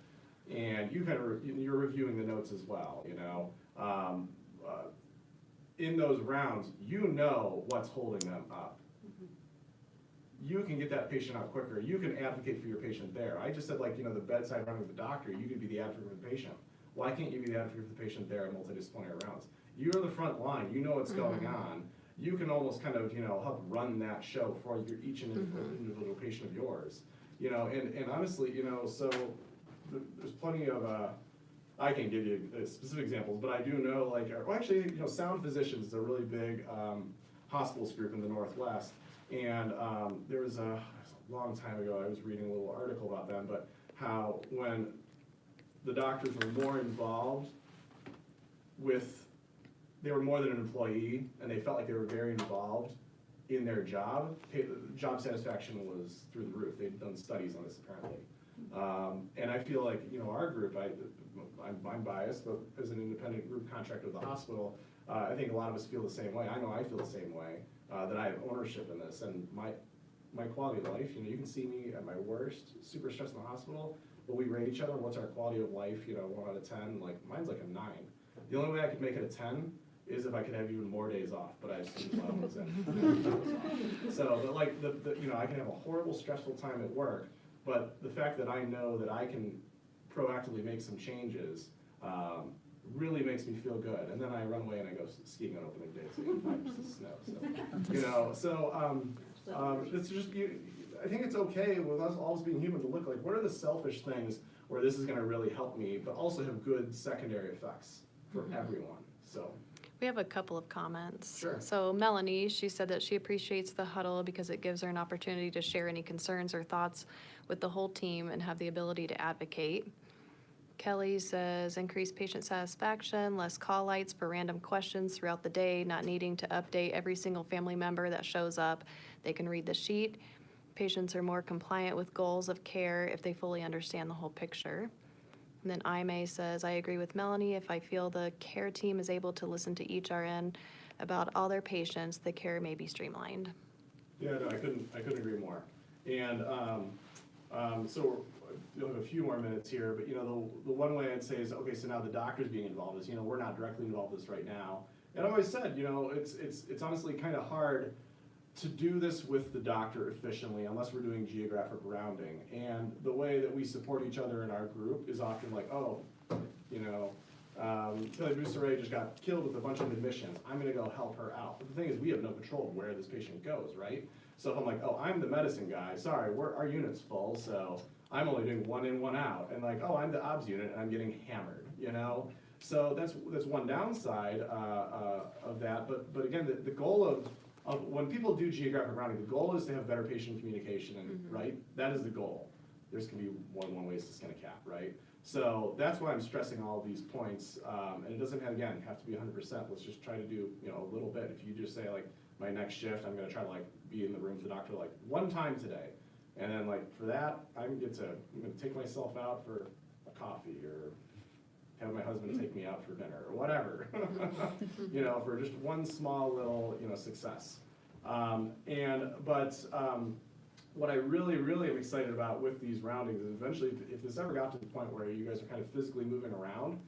[SPEAKER 2] and you kind of, you're reviewing the notes as well, you know? In those rounds, you know what's holding them up. You can get that patient out quicker, you can advocate for your patient there. I just said, like, you know, the bedside running with the doctor, you could be the advocate for the patient. Why can't you be the advocate for the patient there in multidisciplinary rounds? You're the front line, you know what's going on. You can almost kind of, you know, help run that show for each and individual patient of yours. You know, and honestly, you know, so there's plenty of, I can give you specific examples, but I do know, like, well, actually, you know, Sound Physicians is a really big hospitals group in the Northwest. And there was a long time ago, I was reading a little article about them, but how when the doctors were more involved they were more than an employee, and they felt like they were very involved in their job, job satisfaction was through the roof. They'd done studies on this apparently. And I feel like, you know, our group, I'm biased, but as an independent group contractor with the hospital, I think a lot of us feel the same way. I know I feel the same way, that I have ownership in this, and my quality of life, you know, you can see me at my worst, super stressed in the hospital, but we rate each other, what's our quality of life, you know, 1 out of 10, like, mine's like a 9. The only way I could make it a 10 is if I could have even more days off, but I have student loans and so, but like, you know, I can have a horrible, stressful time at work, but the fact that I know that I can proactively make some changes, really makes me feel good. And then I run away and I go skiing on opening day, it's 85% snow, so, you know, so, it's just, I think it's okay with us always being human to look like, what are the selfish things where this is gonna really help me, but also have good secondary effects for everyone, so.
[SPEAKER 1] We have a couple of comments.
[SPEAKER 2] Sure.
[SPEAKER 1] So Melanie, she said that she appreciates the huddle because it gives her an opportunity to share any concerns or thoughts with the whole team and have the ability to advocate. Kelly says increased patient satisfaction, less call lights for random questions throughout the day, not needing to update every single family member that shows up. They can read the sheet. Patients are more compliant with goals of care if they fully understand the whole picture. And then Aime says, I agree with Melanie. If I feel the care team is able to listen to each RN about all their patients, the care may be streamlined.
[SPEAKER 2] Yeah, no, I couldn't agree more. And so you'll have a few more minutes here, but you know, the one way I'd say is, okay, so now the doctor's being involved is, you know, we're not directly involved in this right now. And I've always said, you know, it's honestly kind of hard to do this with the doctor efficiently unless we're doing geographic rounding. And the way that we support each other in our group is often like, oh, you know, Kelly Busseret just got killed with a bunch of admissions. I'm gonna go help her out. But the thing is, we have no control of where this patient goes, right? So if I'm like, oh, I'm the medicine guy, sorry, our unit's full, so I'm only doing 1 in, 1 out. And like, oh, I'm the obs unit and I'm getting hammered, you know? So that's one downside of that. But again, the goal of when people do geographic rounding, the goal is to have better patient communication, and right? That is the goal. There's gonna be one ways to skin a cat, right? So that's why I'm stressing all these points, and it doesn't have to be 100%. Let's just try to do, you know, a little bit. If you just say like, my next shift, I'm gonna try to like be in the room with the doctor like 1 time today, and then like for that, I'm gonna take myself out for a coffee or have my husband take me out for dinner or whatever, you know, for just one small little, you know, success. What I really am excited about with these roundings is eventually, if this ever got to the point where you guys are kind of physically moving around,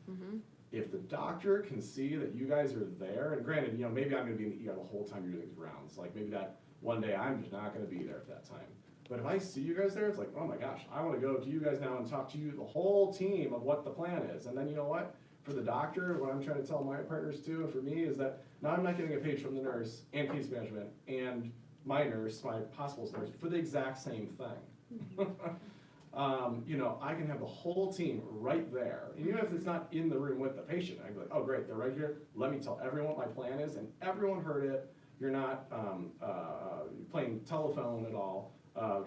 [SPEAKER 2] if the doctor can see that you guys are there, and granted, you know, maybe I'm gonna be in the ER the whole time you're doing these rounds, like maybe that one day I'm just not gonna be there at that time. But if I see you guys there, it's like, oh my gosh, I wanna go to you guys now and talk to you, the whole team, of what the plan is. And then you know what? For the doctor, what I'm trying to tell my partners too, and for me, is that now I'm not getting a page from the nurse and case management and my nurse, my hospital's nurse, for the exact same thing. You know, I can have the whole team right there. And even if it's not in the room with the patient, I can be like, oh great, they're right here. Let me tell everyone what my plan is, and everyone heard it. You're not playing telephone at all,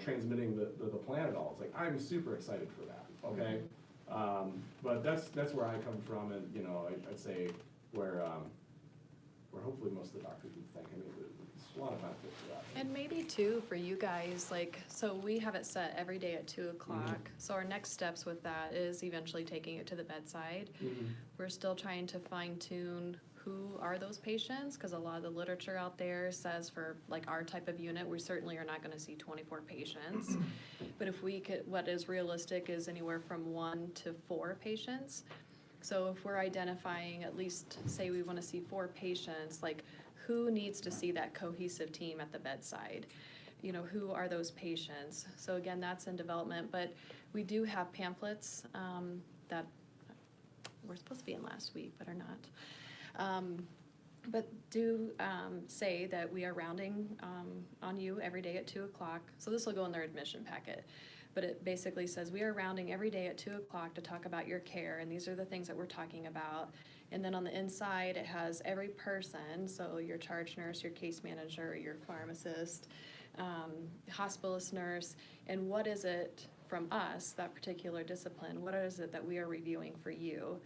[SPEAKER 2] transmitting the plan at all. It's like, I'm super excited for that, okay? But that's where I come from, and you know, I'd say where hopefully most of the doctors would think. I mean, there's a lot of benefit to that.
[SPEAKER 1] And maybe too, for you guys, like, so we have it set every day at 2 o'clock. So our next steps with that is eventually taking it to the bedside. We're still trying to fine tune who are those patients, because a lot of the literature out there says for like our type of unit, we certainly are not gonna see 24 patients. But if we could, what is realistic is anywhere from 1 to 4 patients. So if we're identifying at least, say we wanna see 4 patients, like who needs to see that cohesive team at the bedside? You know, who are those patients? So again, that's in development, but we do have pamphlets that were supposed to be in last week, but are not. But do say that we are rounding on you every day at 2 o'clock. So this will go in their admission packet. But it basically says we are rounding every day at 2 o'clock to talk about your care, and these are the things that we're talking about. And then on the inside, it has every person, so your charge nurse, your case manager, your pharmacist, hospitalist nurse, and what is it from us, that particular discipline, what is it that we are reviewing for you?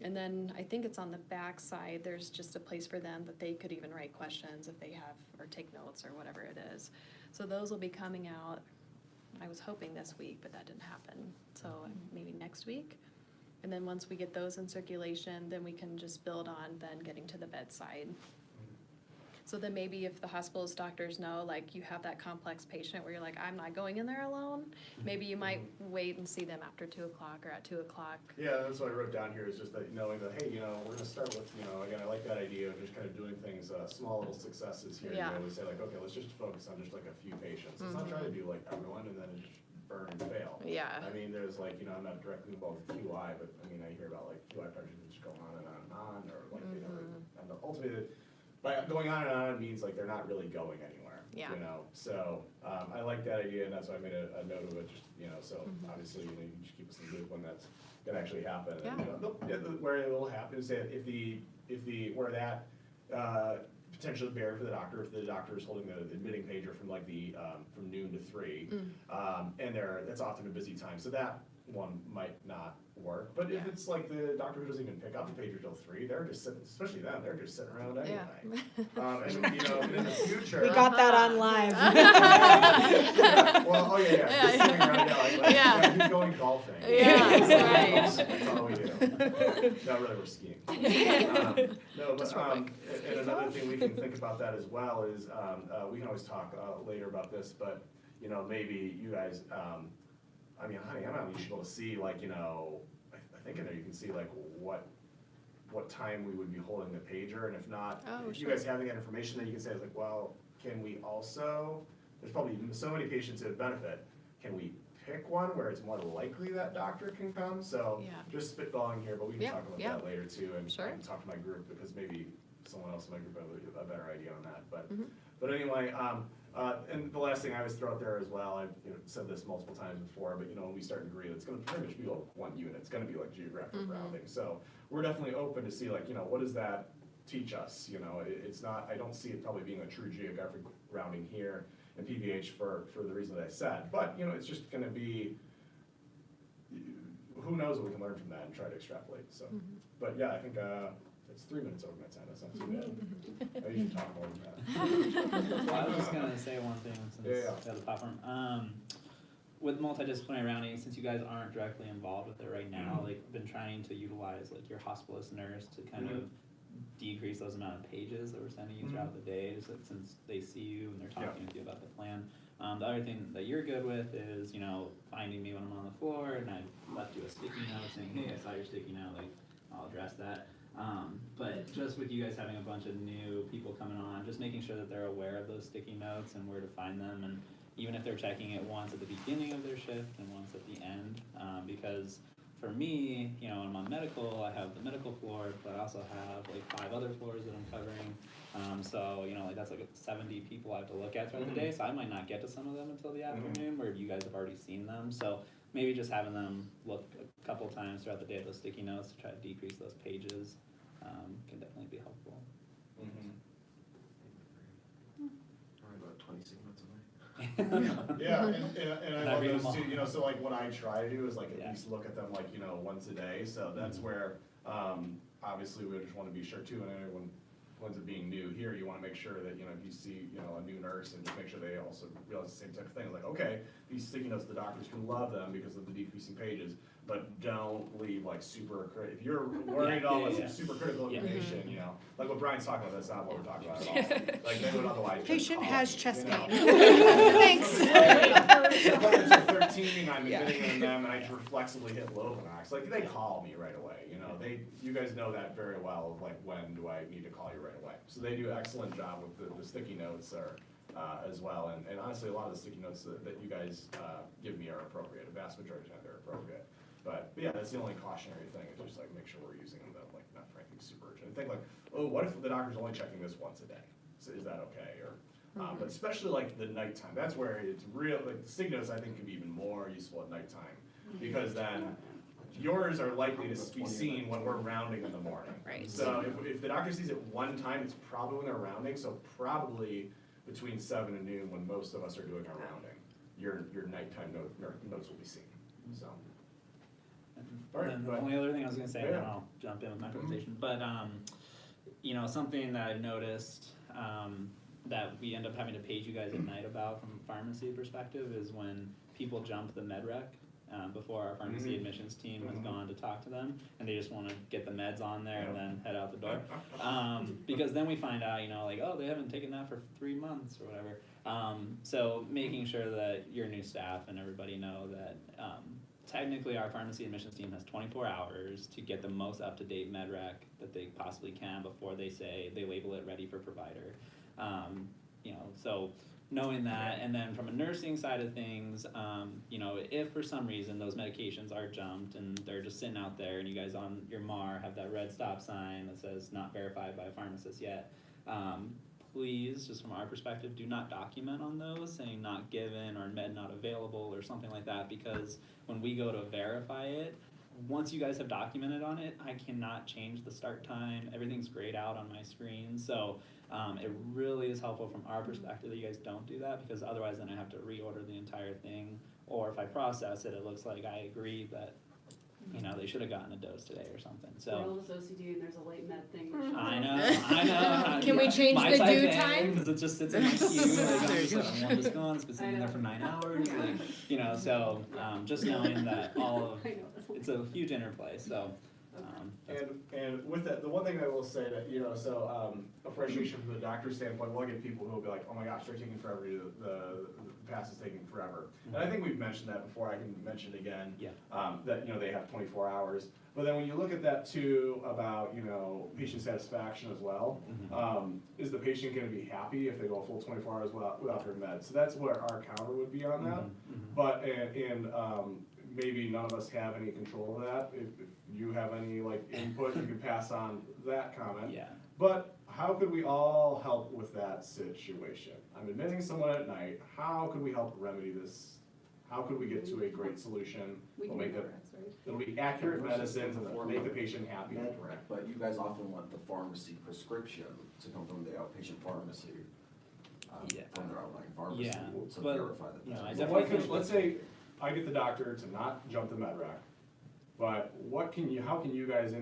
[SPEAKER 1] And then I think it's on the back side, there's just a place for them that they could even write questions if they have, or take notes or whatever it is. So those will be coming out, I was hoping this week, but that didn't happen. So maybe next week. And then once we get those in circulation, then we can just build on then getting to the bedside. So then maybe if the hospitalist doctors know, like, you have that complex patient where you're like, I'm not going in there alone, maybe you might wait and see them after 2 o'clock or at 2 o'clock.
[SPEAKER 2] Yeah, that's what I wrote down here, is just that knowing that, hey, we're gonna start with, again, I like that idea of just kind of doing things, small little successes here.
[SPEAKER 1] Yeah.
[SPEAKER 2] We say like, okay, let's just focus on just like a few patients. Let's not try to do like everyone and then just burn and fail.
[SPEAKER 1] Yeah.
[SPEAKER 2] I mean, there's like, I'm not directly involved with QI, but I mean, I hear about like QI projects that just go on and on and on, or like, and ultimately, by going on and on means like they're not really going anywhere.
[SPEAKER 1] Yeah.
[SPEAKER 2] So, I like that idea, and that's why I made a note of it, just, so obviously, you can just keep us in the loop when that's gonna actually happen.
[SPEAKER 1] Yeah.
[SPEAKER 2] And, where it will happen is that where that, potentially barrier for the doctor, if the doctor is holding the admitting pager from like from noon to 3, and that's often a busy time, so that one might not work. But if it's like the doctor who doesn't even pick up the pager till 3, they're just sitting, especially them, they're just sitting around anyway. And in the future.
[SPEAKER 3] We got that on live.
[SPEAKER 2] Well, just sitting around, he's going golfing.
[SPEAKER 1] Yeah, that's right.
[SPEAKER 2] That's all we do. Not really, we're skiing. No,
[SPEAKER 1] Just
[SPEAKER 2] but,
[SPEAKER 1] real quick.
[SPEAKER 2] and another thing we can think about that as well is, we can always talk later about this, but, maybe you guys, I mean, honey, I'm not used to see, like, I think in there you can see, like, what time we would be holding the pager, and if not, if you guys have that information, then you can say, like, well, can we also, there's probably so many patients that benefit, can we pick one where it's more likely that doctor can come? So, just spitballing here, but we can talk about that later too, and I can talk to my group, because maybe someone else in my group has a better idea on that, but anyway, and the last thing I always throw out there as well, I've said this multiple times before, but when we start to agree, it's going to pretty much be like one unit. It's going to be like geographic rounding. So we're definitely open to see, like, what does that teach us? It's not, I don't see it probably being a true geographic rounding here in PVH for the reason that I said. But it's just going to be, who knows what we can learn from that and try to extrapolate. So, but yeah, I think it's 3 minutes over my time. That's not too bad. I usually talk more than that.
[SPEAKER 7] Well, I was just gonna say one thing since we have the platform. With multidisciplinary rounding, since you guys aren't directly involved with it right now, like, been trying to utilize like your hospitalist nurse to kind of decrease those amount of pages that we're sending you throughout the day, so that since they see you and they're talking with you about the plan. The other thing that you're good with is, finding me when I'm on the floor and I left you a sticky note saying, hey, I saw your sticky note, like, I'll address that. But just with you guys having a bunch of new people coming on, just making sure that they're aware of those sticky notes and where to find them, and even if they're checking it once at the beginning of their shift and once at the end, because for me, when I'm on medical, I have the medical floor, but I also have like 5 other floors that I'm covering. So, like, that's like 70 people I have to look at throughout the day, so I might not get to some of them until the afternoon, where you guys have already seen them. So maybe just having them look a couple times throughout the day at those sticky notes to try to decrease those pages can definitely be helpful.
[SPEAKER 8] Probably about 20 segments away.
[SPEAKER 2] Yeah, and I
[SPEAKER 7] And I
[SPEAKER 2] love
[SPEAKER 7] read
[SPEAKER 2] those
[SPEAKER 7] them
[SPEAKER 2] too,
[SPEAKER 7] all.
[SPEAKER 2] so like what I try to do is like at
[SPEAKER 7] Yeah.
[SPEAKER 2] least look at them like, once a day, so that's where, obviously we just wanna be sure too, and everyone ends up being new here, you wanna make sure that, if you see, a new nurse, and just make sure they also realize the same type of thing, like, okay, these sticky notes, the doctors can love them because of the decreasing pages, but don't leave like super, if you're worried all with super critical information, like what Brian's talking about, that's not what we're talking about at all. Like, they would otherwise just
[SPEAKER 3] Patient
[SPEAKER 2] call
[SPEAKER 3] has
[SPEAKER 2] me,
[SPEAKER 3] chest pain.
[SPEAKER 2] Thanks.
[SPEAKER 3] Thanks.
[SPEAKER 2] Appointments at 13, I'm admitting in them, and I can reflexively hit Lovenox. Like, they call me right away, you guys know that very well, of like, when do I need to call you right away? So they do an excellent job with the sticky notes as well, and honestly, a lot of the sticky notes that you guys give me are appropriate. A vast majority of the time, they're appropriate. But yeah, that's the only cautionary thing, is just like, make sure we're using them, like, not for anything super urgent. And think like, oh, what if the doctor's only checking this once a day? So is that okay? Or, but especially like the nighttime, that's where it's real, like the sticky notes I think can be even more useful at nighttime, because then yours are likely to be seen when we're rounding in the morning.
[SPEAKER 1] Right.
[SPEAKER 2] So if the doctor sees it one time, it's probably when they're rounding, so probably between 7 and noon, when most of us are doing our rounding, your nighttime notes will be seen, so.
[SPEAKER 7] And the only other thing I was gonna say, and then I'll jump in with my presentation, but something that I've noticed that we end up having to page you guys at night about from a pharmacy perspective is when people jump the med rec before our pharmacy admissions team has gone to talk to them, and they just wanna get the meds on there and then head out the door. Because then we find out, you know, like, oh, they haven't taken that for 3 months or whatever. So making sure that your new staff and everybody know that, technically our pharmacy admissions team has 24 hours to get the most up-to-date med rec that they possibly can before they say, they label it ready for provider. You know, so knowing that, and then from a nursing side of things, you know, if for some reason those medications are jumped and they're just sitting out there and you guys on your MAR have that red stop sign that says not verified by a pharmacist yet, please, just from our perspective, do not document on those saying not given or med not available or something like that, because when we go to verify it, once you guys have documented on it, I cannot change the start time. Everything's grayed out on my screen. So it really is helpful from our perspective that you guys don't do that, because otherwise then I have to reorder the entire thing. Or if I process it, it looks like I agree that, you know, they should have gotten a dose today or something.
[SPEAKER 4] We're all
[SPEAKER 7] So
[SPEAKER 4] just OCD and there's a late med thing.
[SPEAKER 7] I know.
[SPEAKER 3] Can we change
[SPEAKER 7] My
[SPEAKER 3] the
[SPEAKER 7] type
[SPEAKER 3] due
[SPEAKER 7] A,
[SPEAKER 3] time?
[SPEAKER 7] because it just sits in my queue. Like, I'm just like, I want this gone. It's been sitting there for 9 hours. Like, you know, so just knowing that all of
[SPEAKER 4] I know, that's what-
[SPEAKER 7] it's a huge interplay. So. That's-
[SPEAKER 2] And with that, the one thing I will say that, you know, so, appreciation from the doctor's standpoint, we'll get people who will be like, oh my gosh, they're taking forever, the pass is taking forever. And I think we've mentioned that before, I can mention it again.
[SPEAKER 7] Yeah.
[SPEAKER 2] That, you know, they have 24 hours. But then when you look at that too, about, you know, patient satisfaction as well, is the patient gonna be happy if they go a full 24 hours without their meds? So that's where our counter would be on that. But, and maybe none of us have any control of that. If you have any like input, you can pass on that comment.
[SPEAKER 7] Yeah.
[SPEAKER 2] But how could we all help with that situation? I'm admitting someone at night, how could we help remedy this? How could we get to a great solution?
[SPEAKER 4] We
[SPEAKER 2] We'll
[SPEAKER 4] can
[SPEAKER 2] make
[SPEAKER 4] do
[SPEAKER 2] it,
[SPEAKER 4] X, right?
[SPEAKER 2] it'll be accurate medicines and it'll make the patient happy.
[SPEAKER 8] Correct, but you guys often want the pharmacy prescription to come from the outpatient pharmacy,
[SPEAKER 7] Yeah.
[SPEAKER 8] from their outlying pharmacy
[SPEAKER 7] Yeah,
[SPEAKER 8] to
[SPEAKER 7] but,
[SPEAKER 8] verify that.
[SPEAKER 7] you know, I
[SPEAKER 8] that's-
[SPEAKER 2] So
[SPEAKER 7] definitely
[SPEAKER 2] what can,
[SPEAKER 7] think-
[SPEAKER 2] let's say I get the doctor to not jump the med rack, but how can you guys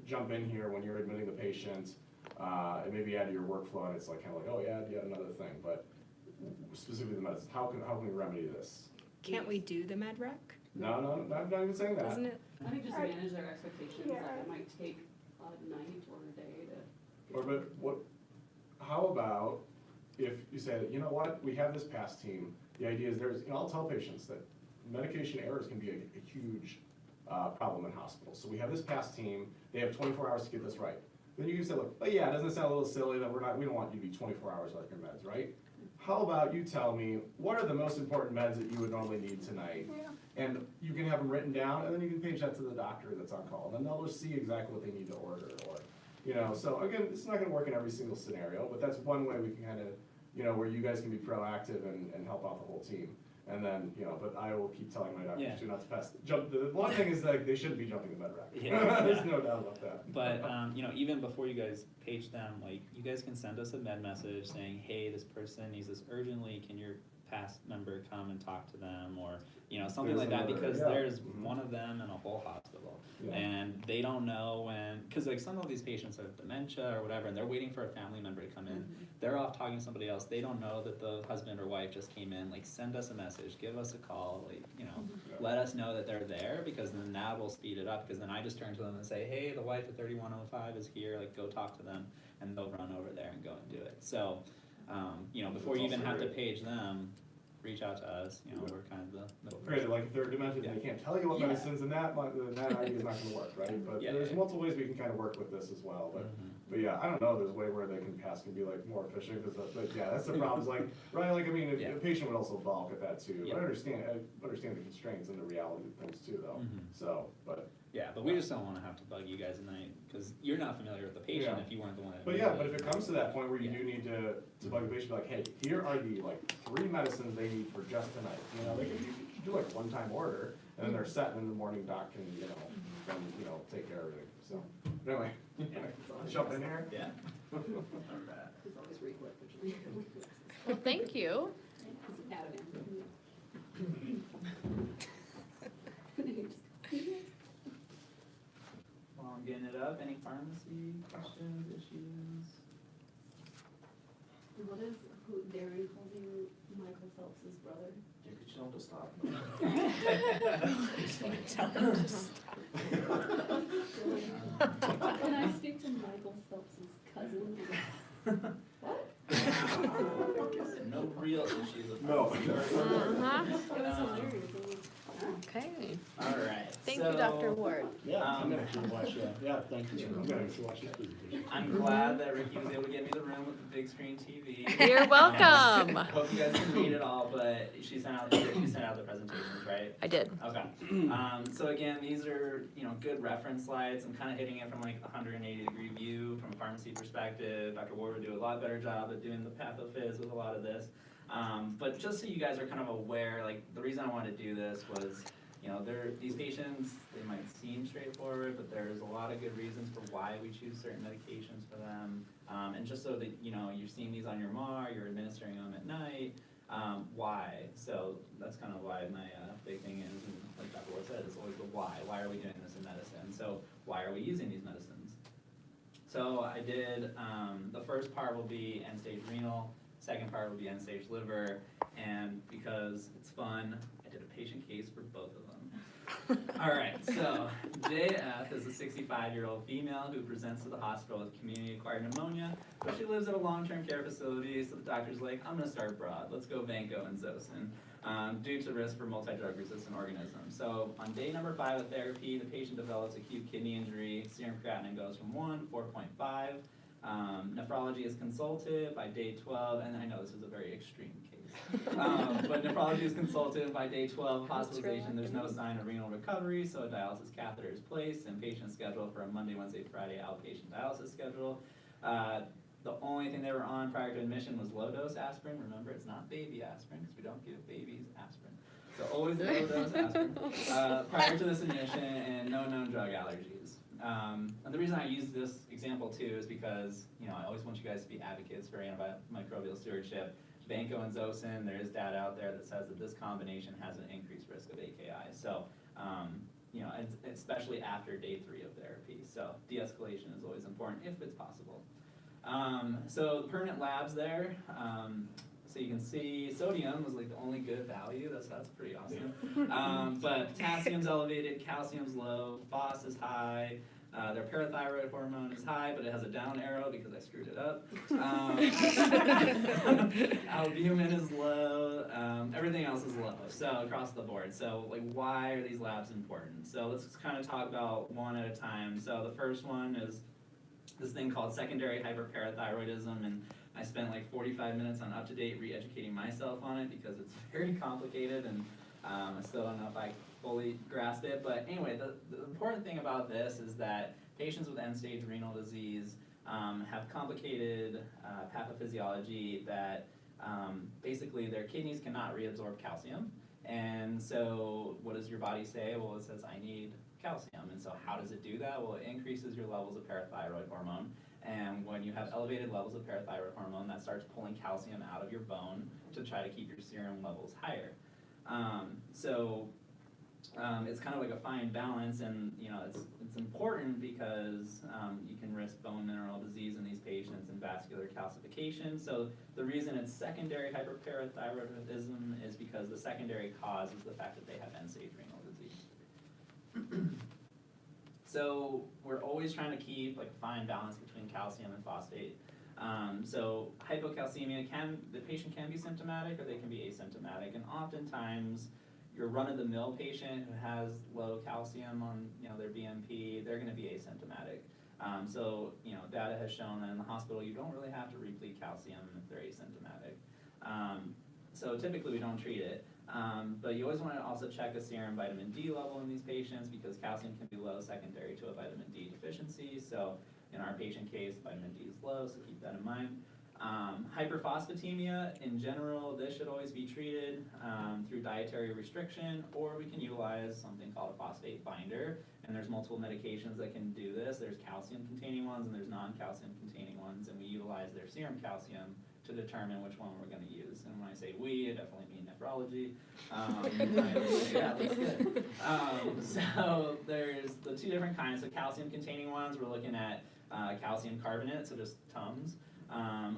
[SPEAKER 2] jump in here when you're admitting the patient, and maybe add to your workflow, and it's like, kinda like, oh yeah, yet another thing, but specifically the medicine, how can we remedy this?
[SPEAKER 3] Can't we do the med rec?
[SPEAKER 2] No, I'm not even saying that.
[SPEAKER 3] Isn't it?
[SPEAKER 4] I think just
[SPEAKER 6] Alright.
[SPEAKER 4] manage their expectations,
[SPEAKER 6] Yeah.
[SPEAKER 4] like it might take a night or a day to.
[SPEAKER 2] Or but how about if you say, you know what, we have this pass team, the idea is there's, you know, I'll tell patients that medication errors can be a huge problem in hospitals. So we have this pass team, they have 24 hours to get this right. Then you can say, look, oh yeah, doesn't it sound a little silly that we don't want you to be 24 hours like your meds, right? How about you tell me, what are the most important meds that you would normally need tonight?
[SPEAKER 6] Yeah.
[SPEAKER 2] And you can have them written down, and then you can page that to the doctor that's on call, and then they'll just see exactly what they need to order, or, you know, so again, it's not gonna work in every single scenario, but that's one way we can kind of, you know, where you guys can be proactive and help out the whole team. And then, you know, but I will keep telling my
[SPEAKER 7] Yeah.
[SPEAKER 2] doctors to not to pass, the one thing is like, they shouldn't be jumping the med rack.
[SPEAKER 7] Yeah.
[SPEAKER 2] There's no doubt about that.
[SPEAKER 7] But, you know, even before you guys page them, like, you guys can send us a med message saying, hey, this person needs this urgently, can your past member come and talk to them, or, you know, something
[SPEAKER 2] There's
[SPEAKER 7] like that,
[SPEAKER 2] another-
[SPEAKER 7] because
[SPEAKER 2] yeah.
[SPEAKER 7] there's
[SPEAKER 2] Mhm.
[SPEAKER 7] one of them in a whole hospital.
[SPEAKER 2] Yeah.
[SPEAKER 7] And they don't know when, cause like some of these patients have dementia or whatever, and they're waiting for a family member to come in. They're off talking to somebody else, they don't know that the husband or wife just came in, like, send us a message, give us a call, like, you know, let us know that they're there, because then that will speed it up, because then I just turn to them and say, hey, the wife of 3105 is here, like, go talk to them, and they'll run over there and go and do it. So, you know, before you
[SPEAKER 2] That's
[SPEAKER 7] even
[SPEAKER 2] also
[SPEAKER 7] have to
[SPEAKER 2] great.
[SPEAKER 7] page them, reach out to us, you know, we're kind of the middle
[SPEAKER 2] Granted,
[SPEAKER 7] person.
[SPEAKER 2] like if they're demented,
[SPEAKER 7] Yeah.
[SPEAKER 2] they can't tell you what
[SPEAKER 7] Yeah.
[SPEAKER 2] medicines, and that idea is not gonna work, right? But
[SPEAKER 7] Yeah,
[SPEAKER 2] there's
[SPEAKER 7] yeah.
[SPEAKER 2] multiple ways we can kind of work with this as well, but yeah, I don't know, there's a way where they can be like more efficient, because, but yeah, that's the problem, is like, right, like, I mean,
[SPEAKER 7] Yeah.
[SPEAKER 2] a patient would also balk at that too.
[SPEAKER 7] Yeah.
[SPEAKER 2] But I understand the constraints and the reality of things too, though,
[SPEAKER 7] Mhm.
[SPEAKER 2] so, but.
[SPEAKER 7] Yeah, but we just don't wanna have to bug you guys at night, cause you're not familiar with the patient
[SPEAKER 2] Yeah.
[SPEAKER 7] if you weren't the one that.
[SPEAKER 2] But yeah, but if it comes to that point where you
[SPEAKER 7] Yeah.
[SPEAKER 2] do need to bug the patient, be like, hey, here are the like 3 medicines they need for just tonight, you know, you should do like a one-time order, and then they're set, and in the morning doc can, you know, take care of everything, so, but anyway, jump in here.
[SPEAKER 7] Yeah.
[SPEAKER 4] It's always re-click, which
[SPEAKER 1] Well, thank you.
[SPEAKER 4] is add it in.
[SPEAKER 7] While I'm getting it up, any pharmacy questions, issues?
[SPEAKER 4] What is Darren holding Michael Phelps's brother.
[SPEAKER 8] Yeah, could you tell him to stop?
[SPEAKER 4] Can I speak to Michael Phelps's cousin?
[SPEAKER 7] No real issues with
[SPEAKER 2] No.
[SPEAKER 1] Uh-huh.
[SPEAKER 4] It was hilarious. It was,
[SPEAKER 1] Okay,
[SPEAKER 7] Alright,
[SPEAKER 1] thank you, Dr. Ward.
[SPEAKER 9] Yeah, I'm
[SPEAKER 7] Um,
[SPEAKER 9] gonna actually watch that, yeah, thank you, I'm gonna actually watch that presentation.
[SPEAKER 7] I'm glad that Ricky was able to get me the room with the big screen TV.
[SPEAKER 1] You're welcome.
[SPEAKER 7] Hope you guys can read it all, but she sent out the presentations, right?
[SPEAKER 1] I did.
[SPEAKER 7] Okay. So again, these are, good reference slides. I'm kind of hitting it from like a 180-degree view from a pharmacy perspective. Dr. Ward would do a lot better job at doing the pathophys with a lot of this. But just so you guys are kind of aware, like the reason I wanted to do this was, these patients, they might seem straightforward, but there's a lot of good reasons for why we choose certain medications for them. And just so that, you're seeing these on your MAR, you're administering them at night, why? So that's kind of why my big thing is, and like Dr. Ward said, is always the why. Why are we doing this in medicine? So why are we using these medicines? So I did, the first part will be end-stage renal, second part will be end-stage liver, and because it's fun, I did a patient case for both of them. All right, so JF is a 65-year-old female who presents to the hospital with community-acquired pneumonia, but she lives at a long-term care facility, so the doctor's like, I'm gonna start broad. Let's go Vanco and Zosyn, due to risk for multi-drug resistant organisms. So on day number 5 of therapy, the patient develops acute kidney injury. Serum creatinine goes from 1 to 4.5. Nephrology is consulted by day 12, and I know this is a very extreme case. But nephrology is consulted by day 12 of hospitalization. There's no sign of renal recovery, so a dialysis catheter is placed, and patient scheduled for a Monday, Wednesday, Friday outpatient dialysis schedule. The only thing they were on prior to admission was low-dose aspirin. Remember, it's not baby aspirin, because we don't give babies aspirin. So always low-dose aspirin prior to this admission, and no known drug allergies. And the reason I use this example too is because, I always want you guys to be advocates for antimicrobial stewardship. Vanco and Zosyn, there is data out there that says that this combination has an increased risk of AKI. So, especially after day 3 of therapy. So de-escalation is always important if it's possible. So the permanent labs there, so you can see sodium was like the only good value. That's pretty awesome. But potassium's elevated, calcium's low, phos is high. Their parathyroid hormone is high, but it has a down arrow because I screwed it up. Albumin is low. Everything else is low. So across the board. So like, why are these labs important? So let's just kind of talk about one at a time. So the first one is this thing called secondary hyperparathyroidism, and I spent like 45 minutes on UpToDate re-educating myself on it because it's very complicated, and I still don't know if I fully grasp it. But anyway, the important thing about this is that patients with end-stage renal disease have complicated pathophysiology that basically their kidneys cannot reabsorb calcium. And so what does your body say? Well, it says, I need calcium. And so how does it do that? Well, it increases your levels of parathyroid hormone. And when you have elevated levels of parathyroid hormone, that starts pulling calcium out of your bone to try to keep your serum levels higher. It's kind of like a fine balance, and it's important because you can risk bone mineral disease in these patients and vascular calcification. So the reason it's secondary hyperparathyroidism is because the secondary cause is the fact that they have end-stage renal disease. So we're always trying to keep like a fine balance between calcium and phosphate. So hypocalcemia the patient can be symptomatic or they can be asymptomatic, and oftentimes your run-of-the-mill patient who has low calcium on their BMP, they're going to be asymptomatic. Data has shown that in the hospital you don't really have to replete calcium if they're asymptomatic. So typically we don't treat it, but you always want to also check a serum vitamin D level in these patients because calcium can be low secondary to a vitamin D deficiency. So in our patient case, vitamin D is low, so keep that in mind. Hyperphosphatemia, in general, this should always be treated through dietary restriction, or we can utilize something called a phosphate binder, and there's multiple medications that can do this. There's calcium-containing ones and there's non-calcium-containing ones, and we utilize their serum calcium to determine which one we're going to use. And when I say we, I definitely mean nephrology. Yeah, that's good. So there's the 2 different kinds. So calcium-containing ones, we're looking at calcium carbonate, so just Tums.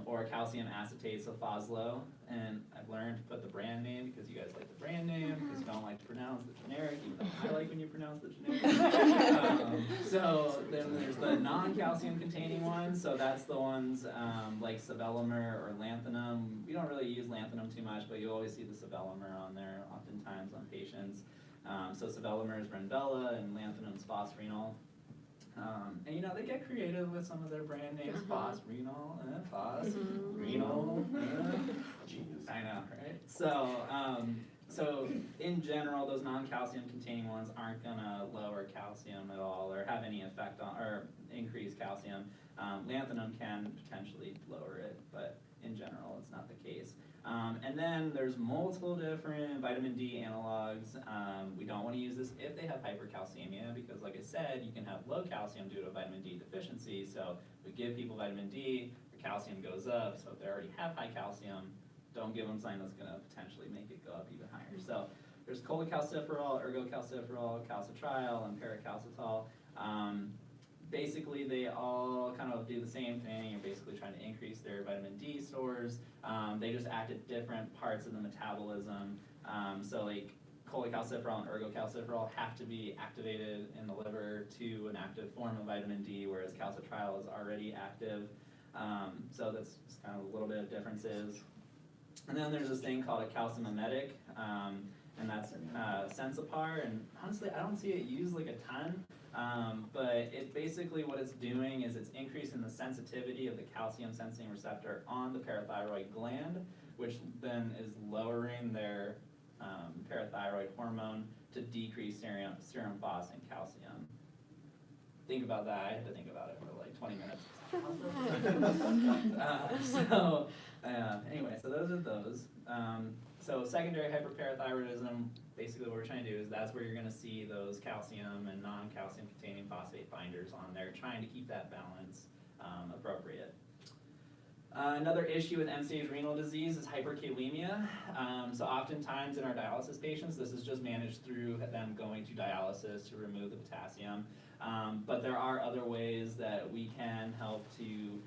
[SPEAKER 7] or calcium acetate sulfoslo. And I've learned to put the brand name because you guys like the brand name, because you don't like to pronounce the generic, even though I like when you pronounce the generic. So then there's the non-calcium containing ones, so that's the ones like sevelamer or lanthanum. We don't really use lanthanum too much, but you always see the sevelamer on there oftentimes on patients. So sevelamer is Renvela and lanthanum is phosphorenol. And you know, they get creative with some of their brand names, phosphorenol, phosphorenol.
[SPEAKER 8] Genius.
[SPEAKER 7] I know, right? So, so in general, those non-calcium containing ones aren't gonna lower calcium at all or have any effect on, or increase calcium. Lanthanum can potentially lower it, but in general, it's not the case. And then there's multiple different vitamin D analogs. We don't want to use this if they have hypercalcemia because, like I said, you can have low calcium due to vitamin D deficiency. So we give people vitamin D, their calcium goes up. So if they already have high calcium, don't give them something that's going to potentially make it go up even higher. So there's cholecalciferol, ergocalciferol, calcitriol, and paracalcitol. Basically, they all kind of do the same thing. You're basically trying to increase their vitamin D stores. They just act at different parts of the metabolism. So like cholecalciferol and ergocalciferol have to be activated in the liver to an active form of vitamin D, whereas calcitriol is already active. So that's just kind of a little bit of differences. And then there's this thing called a calcimimetic, and that's Sensipar. And honestly, I don't see it used like a ton. But it basically what it's doing is it's increasing the sensitivity of the calcium sensing receptor on the parathyroid gland, which then is lowering their parathyroid hormone to decrease serum phos and calcium. Think about that. I had to think about it for like 20 minutes. Anyway, so those are those. So secondary hyperparathyroidism, basically what we're trying to do is that's where you're going to see those calcium and non-calcium containing phosphate binders on there, trying to keep that balance appropriate. Another issue with end-stage renal disease is hyperkalemia. So oftentimes in our dialysis patients, this is just managed through them going to dialysis to remove the potassium. But there are other ways that we can help to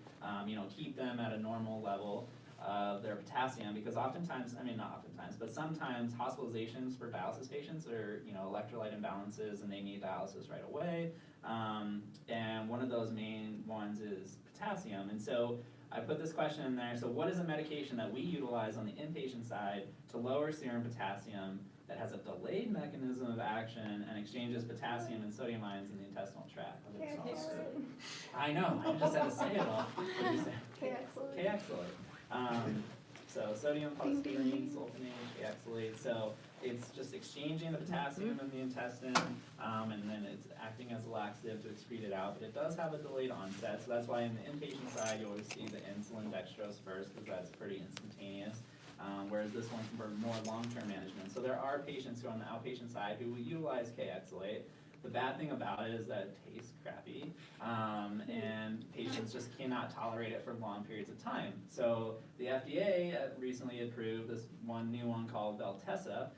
[SPEAKER 7] keep them at a normal level of their potassium, because oftentimes, I mean not oftentimes, but sometimes hospitalizations for dialysis patients are electrolyte imbalances and they need dialysis right away. And one of those main ones is potassium. And so I put this question in there. So what is a medication that we utilize on the inpatient side to lower serum potassium that has a delayed mechanism of action and exchanges potassium and sodium ions in the intestinal tract? I know, I just had to say it all. What did you say? K-oxalate. So sodium, polystyrene, sulfonate, K-oxalate. So it's just exchanging the potassium in the intestine, and then it's acting as a laxative to excrete it out. But it does have a delayed onset, so that's why in the inpatient side you always see the insulin dextrose first, because that's pretty instantaneous. Whereas this one's for more long-term management. So there are patients who are on the outpatient side who will utilize K-oxalate. The bad thing about it is that it tastes crappy, and patients just cannot tolerate it for long periods of time. So the FDA recently approved this new one called Veltessa,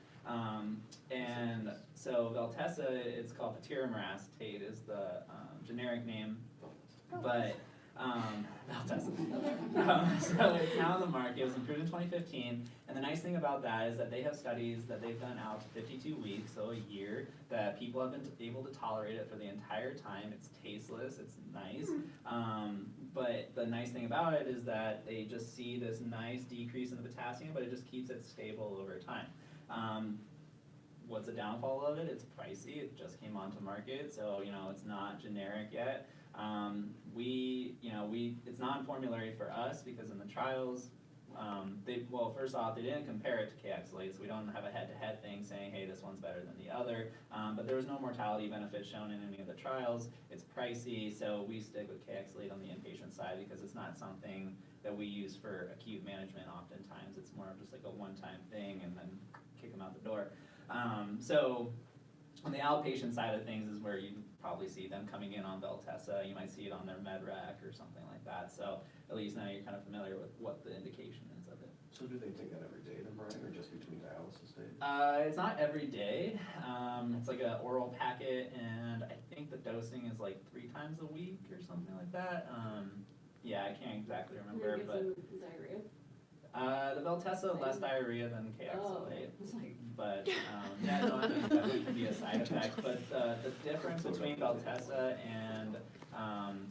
[SPEAKER 7] and so Veltessa, it's called patiromer acetate is the generic name, but Veltessa. So it's now on the market. It was approved in 2015, and the nice thing about that is that they have studies that they've done out to 52 weeks, so a year, that people have been able to tolerate it for the entire time. It's tasteless, it's nice, but the nice thing about it is that they just see this nice decrease in the potassium, but it just keeps it stable over time. What's the downfall of it? It's pricey. It just came onto market, so it's not generic yet. It's non-formulary for us because in the trials, first off, they didn't compare it to K-oxalate, so we don't have a head-to-head thing saying, hey, this one's better than the other. But there was no mortality benefit shown in any of the trials. It's pricey, so we stick with K-oxalate on the inpatient side because it's not something that we use for acute management oftentimes. It's more of just like a one-time thing and then kick them out the door. So on the outpatient side of things is where you probably see them coming in on Veltessa. You might see it on their MedRec or something like that. So at least now you're kind of familiar with what the indication is of it.
[SPEAKER 8] So do they take that every day then, Brian, or just between dialysis days?
[SPEAKER 7] It's not every day. It's like an oral packet, and I think the dosing is like 3 times a week or something like that. Yeah, I can't exactly
[SPEAKER 4] Who
[SPEAKER 7] remember,
[SPEAKER 4] gives
[SPEAKER 7] but
[SPEAKER 4] them diarrhea?
[SPEAKER 7] the Veltessa less
[SPEAKER 4] Same.
[SPEAKER 7] diarrhea than
[SPEAKER 4] Oh,
[SPEAKER 7] K-Oxalate.
[SPEAKER 4] it's like,
[SPEAKER 7] But, yeah, no, I think that can be a side effect, but, the difference between Veltessa and,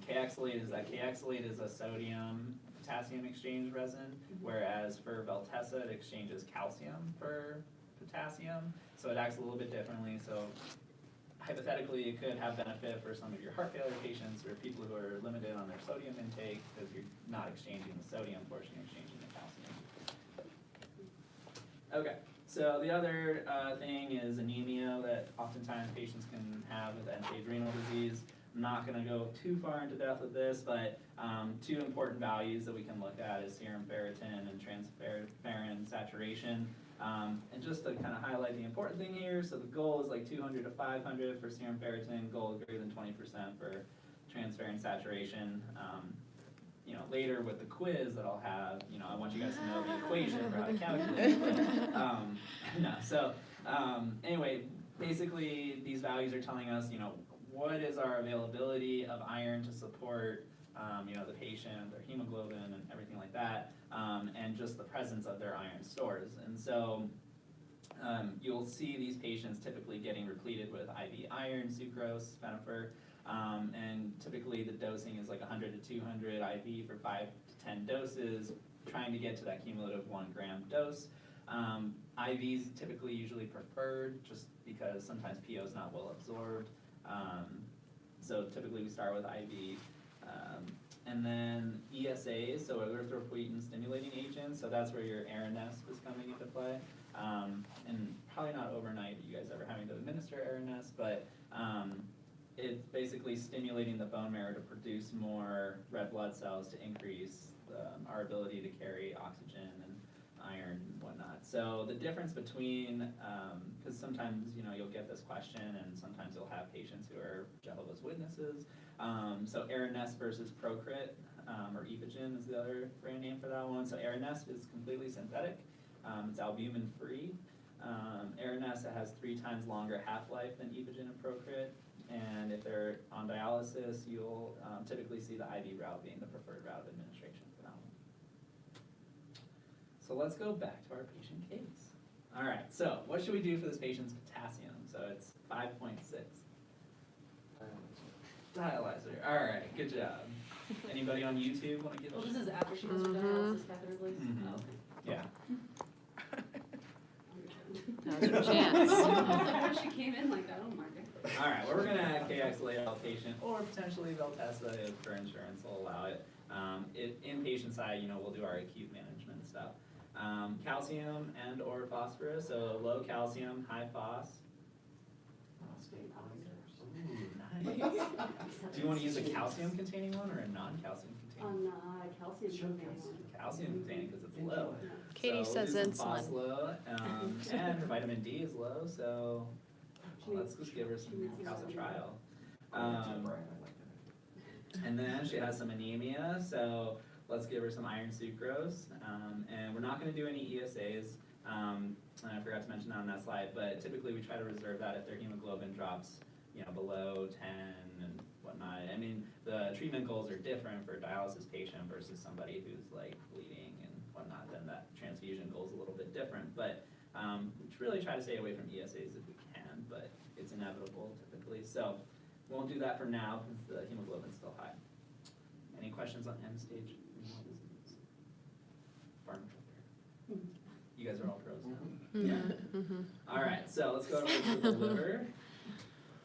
[SPEAKER 7] K-Oxalate is that K-Oxalate is a sodium potassium exchange resin, whereas for Veltessa, it exchanges calcium for potassium, so it acts a little bit differently, so hypothetically, it could have benefit for some of your heart failure patients or people who are limited on their sodium intake, because you're not exchanging the sodium portion, you're exchanging the calcium. Okay, so the other thing is anemia that oftentimes patients can have with end-stage renal disease. I'm not gonna go too far into depth with this, but two important values that we can look at is serum ferritin and transferrin saturation. And just to kind of highlight the important thing here, so the goal is like 200 to 500 for serum ferritin, goal is greater than 20% for transferrin saturation. You know, later with the quiz that I'll have, you know, I want you guys to know the equation for how to calculate it. No, so anyway, basically these values are telling us, you know, what is our availability of iron to support, you know, the patient, their hemoglobin and everything like that, and just the presence of their iron stores. And so you'll see these patients typically getting repleted with IV iron, sucrose, Venofer, and typically the dosing is like 100 to 200 IV for 5 to 10 doses, trying to get to that cumulative 1 gram dose. IVs typically usually preferred just because sometimes PO is not well absorbed. So typically we start with IV. And then ESAs, so erythropoietin stimulating agents, so that's where your Aranesp is coming into play. And probably not overnight you guys ever having to administer Aranesp, but it's basically stimulating the bone marrow to produce more red blood cells to increase our ability to carry oxygen and iron and whatnot. So the difference between, because sometimes, you know, you'll get this question and sometimes you'll have patients who are Jehovah's Witnesses. So Aranesp versus Procrit, or Evogen is the other brand name for that one. So Aranesp is completely synthetic. It's albumin free. Aranesp has 3 times longer half-life than Evogen and Procrit. And if they're on dialysis, you'll typically see the IV route being the preferred route of administration for that one. So let's go back to our patient case. All right, so what should we do for this patient's potassium? So it's 5.6. Dialyzer. All right, good job. Anybody on YouTube want to give
[SPEAKER 4] well,
[SPEAKER 7] us?
[SPEAKER 4] this is after she has her dialysis catheter placed?
[SPEAKER 7] Mhm.
[SPEAKER 4] Oh, okay.
[SPEAKER 7] Yeah.
[SPEAKER 1] Now's your chance.
[SPEAKER 4] I was like, when she came in like that, oh my god.
[SPEAKER 7] All right, well, we're gonna add K-Oxalate outpatient or potentially Veltessa if for insurance will allow it. Inpatient side, you know, we'll do our acute management stuff. Calcium and or phosphorus, so low calcium, high phos. Nice. Do you want to use a calcium containing one or a non-calcium containing one?
[SPEAKER 4] On calcium containing one.
[SPEAKER 7] Calcium containing because it's low.
[SPEAKER 4] Yeah.
[SPEAKER 1] Katie
[SPEAKER 7] So
[SPEAKER 1] says
[SPEAKER 7] we'll do some
[SPEAKER 1] insulin.
[SPEAKER 7] phos low, and her vitamin D is low, so let's just give her some calcitriol. And then she has some anemia, so let's give her some iron sucrose. And we're not going to do any ESAs. And I forgot to mention that on that slide, but typically we try to reserve that if their hemoglobin drops, you know, below 10 and whatnot. I mean, the treatment goals are different for a dialysis patient versus somebody who's like bleeding and whatnot. Then that transfusion goal is a little bit different. But we really try to stay away from ESAs if we can, but it's inevitable typically. So won't do that for now because the hemoglobin's still high. Any questions on end-stage renal disease? Pharmacotherapy. You guys are all pros now.
[SPEAKER 1] Mm-hmm.
[SPEAKER 7] All right, so let's go over to the liver.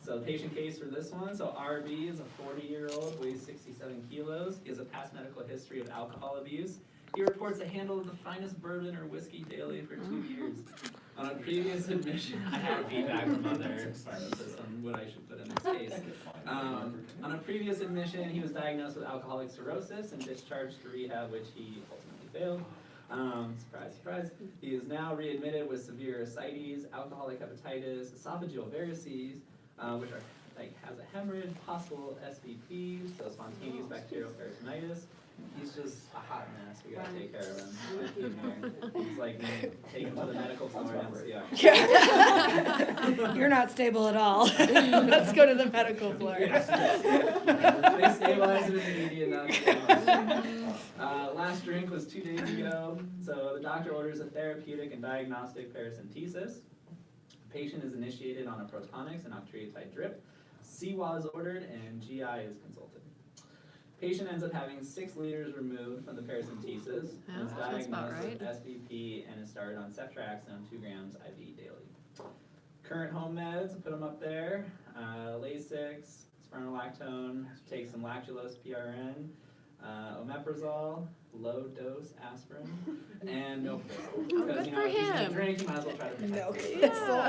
[SPEAKER 7] So the patient case for this one, so RB is a 40-year-old, weighs 67 kilos. He has a past medical history of alcohol abuse. He reports a handle of the finest bourbon or whiskey daily for 2 years. On a previous admission, I had feedback from other pharmacists on what I should put in this case. On a previous admission, he was diagnosed with alcoholic cirrhosis and discharged to rehab, which he ultimately failed. Surprise, surprise. He is now readmitted with severe ascites, alcoholic hepatitis, esophageal varices, which are like has a hemorrhage, possible SVP, so spontaneous bacterial peritonitis, He's just a hot mess. We gotta take care of him. He's like, take him to the medical floor and MCR.
[SPEAKER 3] Yeah. You're not stable at all. Let's go to the medical floor.
[SPEAKER 7] Yes. They stabilized him immediately enough. Last drink was 2 days ago. So the doctor orders a therapeutic and diagnostic paracentesis. The patient is initiated on a Protonix and octreotide drip. CWA is ordered and GI is consulted. Patient ends up having 6 liters removed from the paracentesis and is
[SPEAKER 1] Sounds about
[SPEAKER 7] diagnosed with
[SPEAKER 1] right.
[SPEAKER 7] SVP and is started on ceftriaxone 2 grams IV daily. Current home meds, put them up there. Lasix, spironolactone, take some lactulose PRN, omeprazole, low dose aspirin, and milk thistle.
[SPEAKER 1] Oh,
[SPEAKER 7] Because,
[SPEAKER 1] good
[SPEAKER 7] you know,
[SPEAKER 1] for
[SPEAKER 7] if he's gonna
[SPEAKER 1] him.
[SPEAKER 7] drink, you might as well try to protect
[SPEAKER 3] Milk
[SPEAKER 7] him.
[SPEAKER 3] thistle.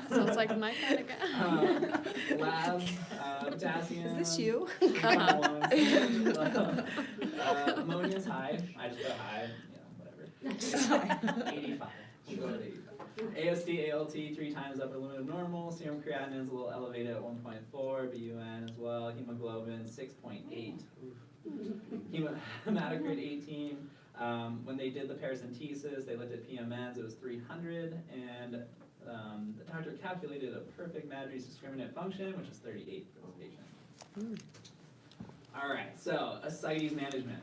[SPEAKER 1] Sounds like my kind of guy.
[SPEAKER 7] Labs, potassium.
[SPEAKER 3] Is this you?
[SPEAKER 7] Ammonia's high. I just go high, you know, whatever. 85. We'll go with 85. AST, ALT 3 times upper limit of normal. Serum creatinine is a little elevated at 1.4. BUN as well. Hemoglobin 6.8. Hematocrit 18. When they did the paracentesis, they looked at PMNs. It was 300, and the doctor calculated a perfect Madry's discriminant function, which is 38 for this patient. All right, so ascites management.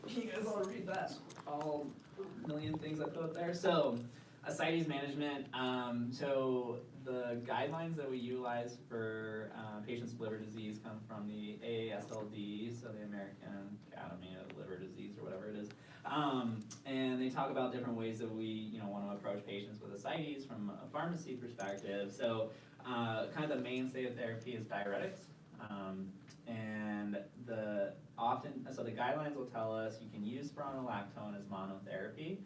[SPEAKER 7] Can you guys all read that? All million things I put up there. So ascites management. So the guidelines that we utilize for patients with liver disease come from the AASLD, so the American Academy of Liver Disease or whatever it is. And they talk about different ways that we, want to approach patients with ascites from a pharmacy perspective. So kind of the mainstay of therapy is diuretics. And so the guidelines will tell us you can use spironolactone as monotherapy,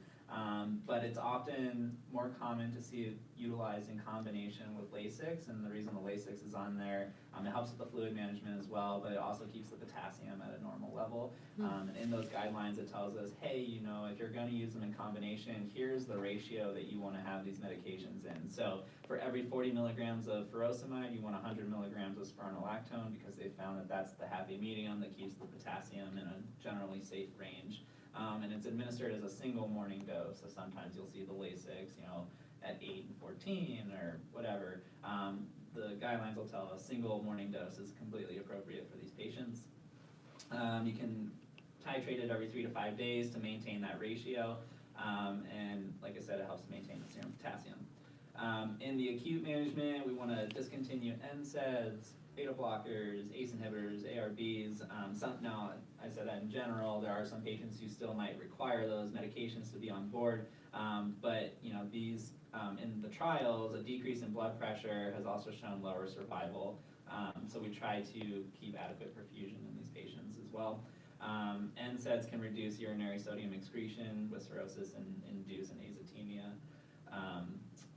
[SPEAKER 7] but it's often more common to see it utilized in combination with Lasix, and the reason the Lasix is on there, it helps with the fluid management as well, but it also keeps the potassium at a normal level. And in those guidelines it tells us, hey, if you're going to use them in combination, here's the ratio that you want to have these medications in. So for every 40 milligrams of furosemide, you want 100 milligrams of spironolactone, because they found that that's the happy medium that keeps the potassium in a generally safe range. And it's administered as a single morning dose, so sometimes you'll see the Lasix, at 8 and 14 or whatever. The guidelines will tell us single morning dose is completely appropriate for these patients. You can titrate it every 3 to 5 days to maintain that ratio, and like I said, it helps maintain the serum potassium. In the acute management, we want to discontinue NSAIDs, beta blockers, ACE inhibitors, ARBs. Now, I said that in general, there are some patients who still might require those medications to be on board, but these in the trials, a decrease in blood pressure has also shown lower survival. So we try to keep adequate perfusion in these patients as well. NSAIDs can reduce urinary sodium excretion with cirrhosis and induce an azotemia.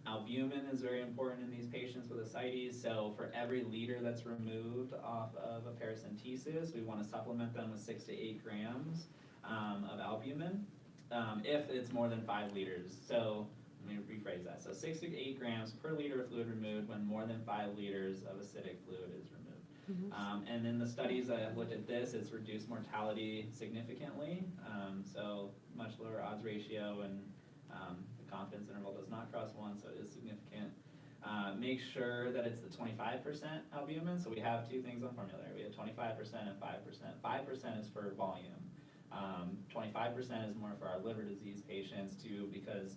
[SPEAKER 7] Albumin is very important in these patients with ascites. So for every liter that's removed off of a paracentesis, we want to supplement them with 6 to 8 grams of albumin if it's more than 5 liters. So let me rephrase that. So 6 to 8 grams per liter of fluid removed when more than 5 liters of acidic fluid is removed. And in the studies that have looked at this, it's reduced mortality significantly. So much lower odds ratio, and the confidence interval does not cross 1, so it is significant. Make sure that it's the 25% albumin. So we have 2 things on formulary. We have 25% and 5%. 5% is for volume. 25% is more for our liver disease patients too, because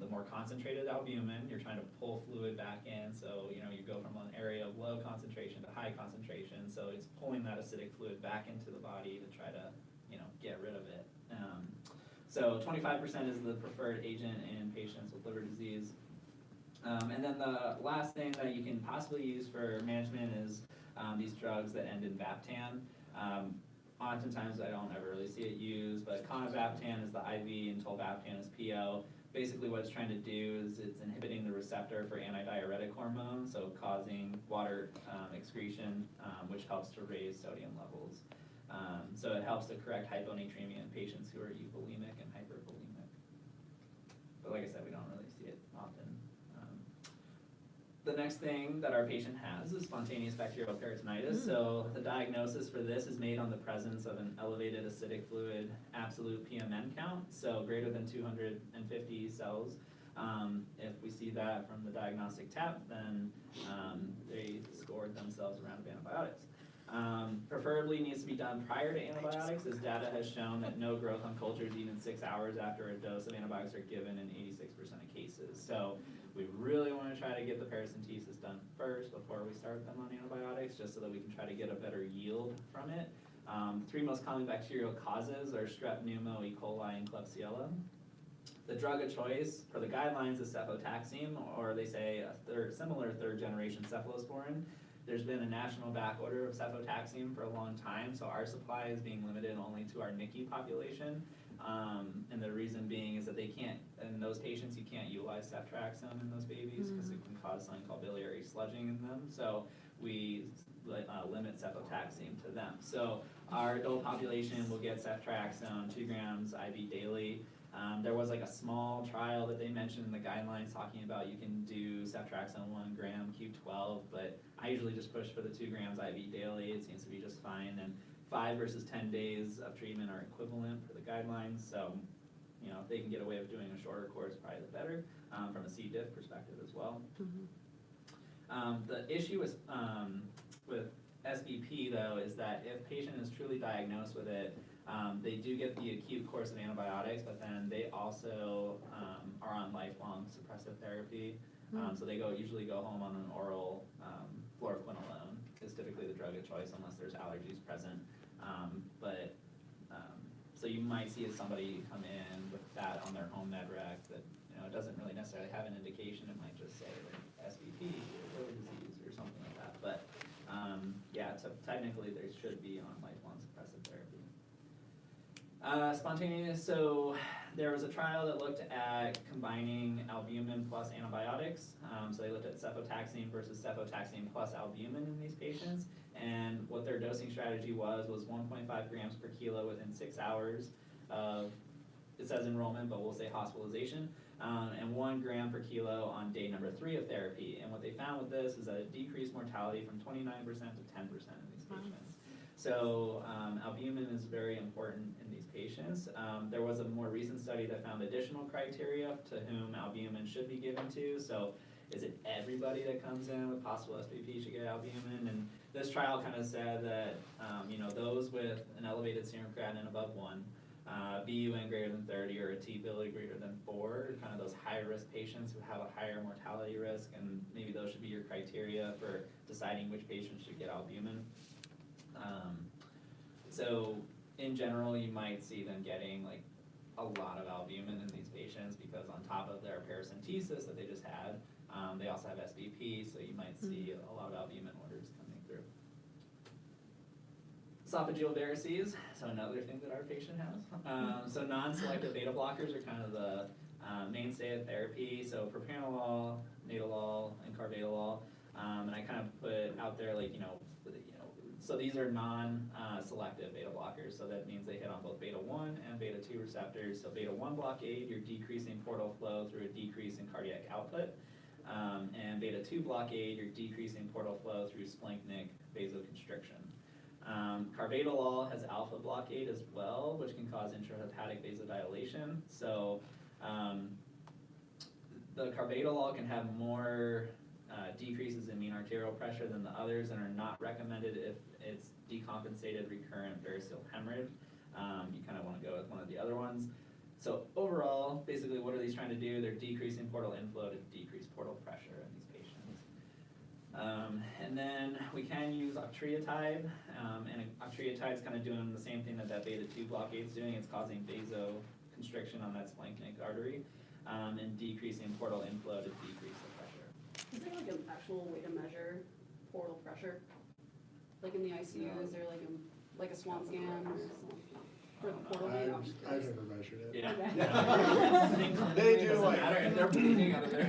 [SPEAKER 7] the more concentrated albumin, you're trying to pull fluid back in, so you go from an area of low concentration to high concentration, so it's pulling that acidic fluid back into the body to try to get rid of it. So 25% is the preferred agent in patients with liver disease. And then the last thing that you can possibly use for management is these drugs that end in Vaptan. Oftentimes I don't ever really see it used, but Conivaptan is the IV and tolvaptan is PO. Basically what it's trying to do is it's inhibiting the receptor for antidiuretic hormone, so causing water excretion, which helps to raise sodium levels. So it helps to correct hyponatremia in patients who are euvolemic and hypervolemic. But like I said, we don't really see it often. the next thing that our patient has is spontaneous bacterial peritonitis. So the diagnosis for this is made on the presence of an elevated acidic fluid absolute PMN count, so greater than 250 cells. If we see that from the diagnostic tap, then they scored themselves a round of antibiotics. Preferably needs to be done prior to antibiotics, as data has shown that no growth on cultures even 6 hours after a dose of antibiotics are given in 86% of cases. So we really want to try to get the paracentesis done first before we start them on antibiotics, just so that we can try to get a better yield from it. 3 most common bacterial causes are strep, pneumo, E. coli, and Klebsiella. The drug of choice for the guidelines is cefotaxime, or they say a similar third-generation cephalosporin. There's been a national back order of cefotaxime for a long time, so our supply is being limited only to our NICU population. And the reason being is that they can't, in those patients, you can't utilize ceftriaxone in those babies because it can cause something called biliary sludging in them. So we limit cefotaxime to them. So our adult population will get ceftriaxone 2 grams IV daily. There was like a small trial that they mentioned in the guidelines talking about you can do ceftriaxone 1 gram Q12, but I usually just push for the 2 grams IV daily. It seems to be just fine. And 5 versus 10 days of treatment are equivalent for the guidelines. So, you know, if they can get away with doing a shorter course, probably the better from a C. diff perspective as well. The issue with SBP though is that if patient is truly diagnosed with it, they do get the acute course of antibiotics, but then they also are on lifelong suppressive therapy. So they usually go home on an oral fluoroquinolone is typically the drug of choice unless there's allergies present. So you might see somebody come in with that on their home med rec that, you know, it doesn't really necessarily have an indication. It might just say like SVP or liver disease or something like that. But yeah, so technically they should be on lifelong suppressive therapy. Spontaneous, so there was a trial that looked at combining albumin plus antibiotics. So they looked at cefotaxime versus cefotaxime plus albumin in these patients. And what their dosing strategy was 1.5 grams per kilo within 6 hours of, it says enrollment, but we'll say hospitalization, and 1 gram per kilo on day number 3 of therapy. And what they found with this is a decreased mortality from 29% to 10% in these patients. So albumin is very important in these patients. There was a more recent study that found additional criteria to whom albumin should be given to. So is it everybody that comes in with possible SBP should get albumin? And this trial kind of said that you know, those with an elevated serum creatinine above 1, BUN greater than 30, or a T-billy greater than 4, kind of those high-risk patients who have a higher mortality risk, and maybe those should be your criteria for deciding which patients should get albumin. So in general, you might see them getting like a lot of albumin in these patients because on top of their paracentesis that they just had, they also have SBP, so you might see a lot of albumin orders coming through. Esophageal varices, so another thing that our patient has. So non-selective beta blockers are kind of the mainstay of therapy. So propranolol, nadolol, and carvedilol. And I kind of put out there like, so these are non-selective beta blockers. So that means they hit on both beta 1 and beta 2 receptors. So beta 1 blockade, you're decreasing portal flow through a decrease in cardiac output. And beta 2 blockade, you're decreasing portal flow through splanchnic vasoconstriction. Carvedilol has alpha blockade as well, which can cause intrahepatic vasodilation. So the carvedilol can have more decreases in mean arterial pressure than the others and are not recommended if it's decompensated recurrent variceal hemorrhage. You kind of want to go with one of the other ones. So overall, basically what are these trying to do? They're decreasing portal inflow to decrease portal pressure in these patients. And then we can use octreotide, and octreotide is kind of doing the same thing that beta 2 blockade is doing. It's causing vasoconstriction on that splanchnic artery and decreasing portal inflow to decrease the pressure.
[SPEAKER 4] Is there like an actual way to measure portal pressure? Like in the ICU, is there like a swan scan or something? For the portal, maybe? I'm just
[SPEAKER 9] I've
[SPEAKER 4] curious.
[SPEAKER 9] never measured it.
[SPEAKER 7] Yeah.
[SPEAKER 2] Yeah. They do
[SPEAKER 7] Doesn't
[SPEAKER 2] like.
[SPEAKER 7] matter if they're bleeding out of their.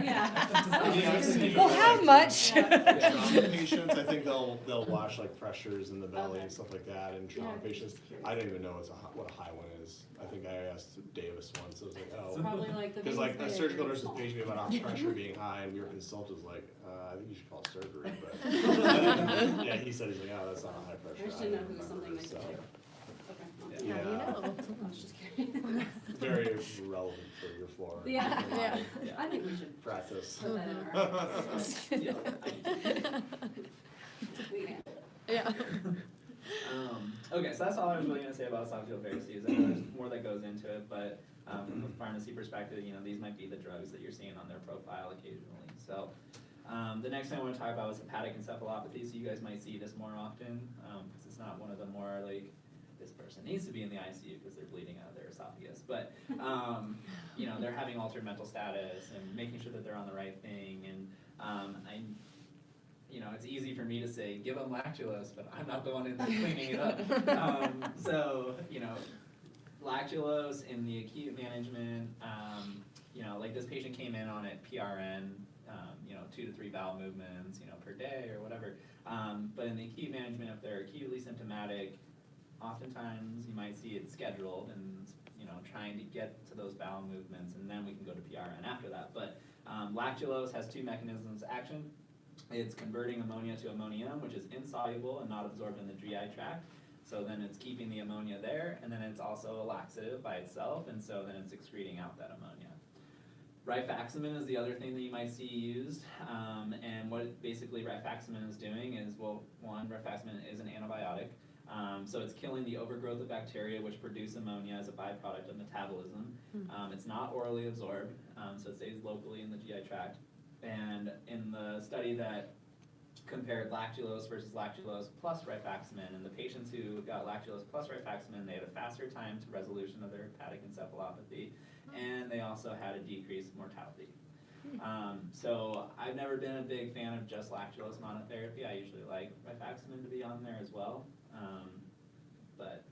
[SPEAKER 3] Well, how much?
[SPEAKER 2] Trauma patients, I think they'll watch like pressures in the belly
[SPEAKER 4] Okay.
[SPEAKER 2] and stuff like that, and trauma
[SPEAKER 4] Yeah,
[SPEAKER 2] patients,
[SPEAKER 4] just curious.
[SPEAKER 2] I don't even know what a high one is. I think I asked Davis once, I was like,
[SPEAKER 4] It's
[SPEAKER 2] oh.
[SPEAKER 4] probably like the.
[SPEAKER 2] Cause like a
[SPEAKER 4] veins
[SPEAKER 2] surgical
[SPEAKER 4] there,
[SPEAKER 2] nurse was
[SPEAKER 4] small.
[SPEAKER 2] paging me about off pressure being high, and we were consulted, was like, I think you should call surgery, but. Yeah, he said, he's like, oh, that's not a high pressure.
[SPEAKER 4] I just didn't know
[SPEAKER 2] don't
[SPEAKER 4] who was
[SPEAKER 2] remember,"
[SPEAKER 4] something that
[SPEAKER 2] so,
[SPEAKER 4] could like, okay.
[SPEAKER 1] How do you
[SPEAKER 2] Yeah.
[SPEAKER 1] know?
[SPEAKER 4] I was just curious.
[SPEAKER 2] Very relevant for your floor.
[SPEAKER 4] Yeah.
[SPEAKER 1] Yeah.
[SPEAKER 4] I think we should
[SPEAKER 2] Practice.
[SPEAKER 4] put that in our. We can.
[SPEAKER 1] Yeah.
[SPEAKER 7] Okay, so that's all I was really gonna say about esophageal varices. I know there's more that goes into it, but from a pharmacy perspective, these might be the drugs that you're seeing on their profile occasionally. So the next thing I want to talk about is hepatic encephalopathy. So you guys might see this more often because it's not one of the more like this person needs to be in the ICU because they're bleeding out of their esophagus. But they're having altered mental status and making sure that they're on the right thing. And it's easy for me to say, give them lactulose, but I'm not the one in there cleaning it up. Lactulose in the acute management, like this patient came in on it PRN, 2 to 3 bowel movements, per day or whatever. But in the acute management, if they're acutely symptomatic, oftentimes you might see it scheduled and, trying to get to those bowel movements, and then we can go to PRN after that. But lactulose has 2 mechanisms of action. It's converting ammonia to ammonium, which is insoluble and not absorbed in the GI tract. So then it's keeping the ammonia there, and then it's also a laxative by itself, and so then it's excreting out that ammonia. Rifaximin is the other thing that you might see used, and what basically rifaximin is doing is, well, one, rifaximin is an antibiotic, so it's killing the overgrowth of bacteria which produce ammonia as a byproduct of metabolism. It's not orally absorbed, so it stays locally in the GI tract. And in the study that compared lactulose versus lactulose plus rifaximin, and the patients who got lactulose plus rifaximin, they had a faster time to resolution of their hepatic encephalopathy, and they also had a decreased mortality. So I've never been a big fan of just lactulose monotherapy. I usually like rifaximin to be on there as well, but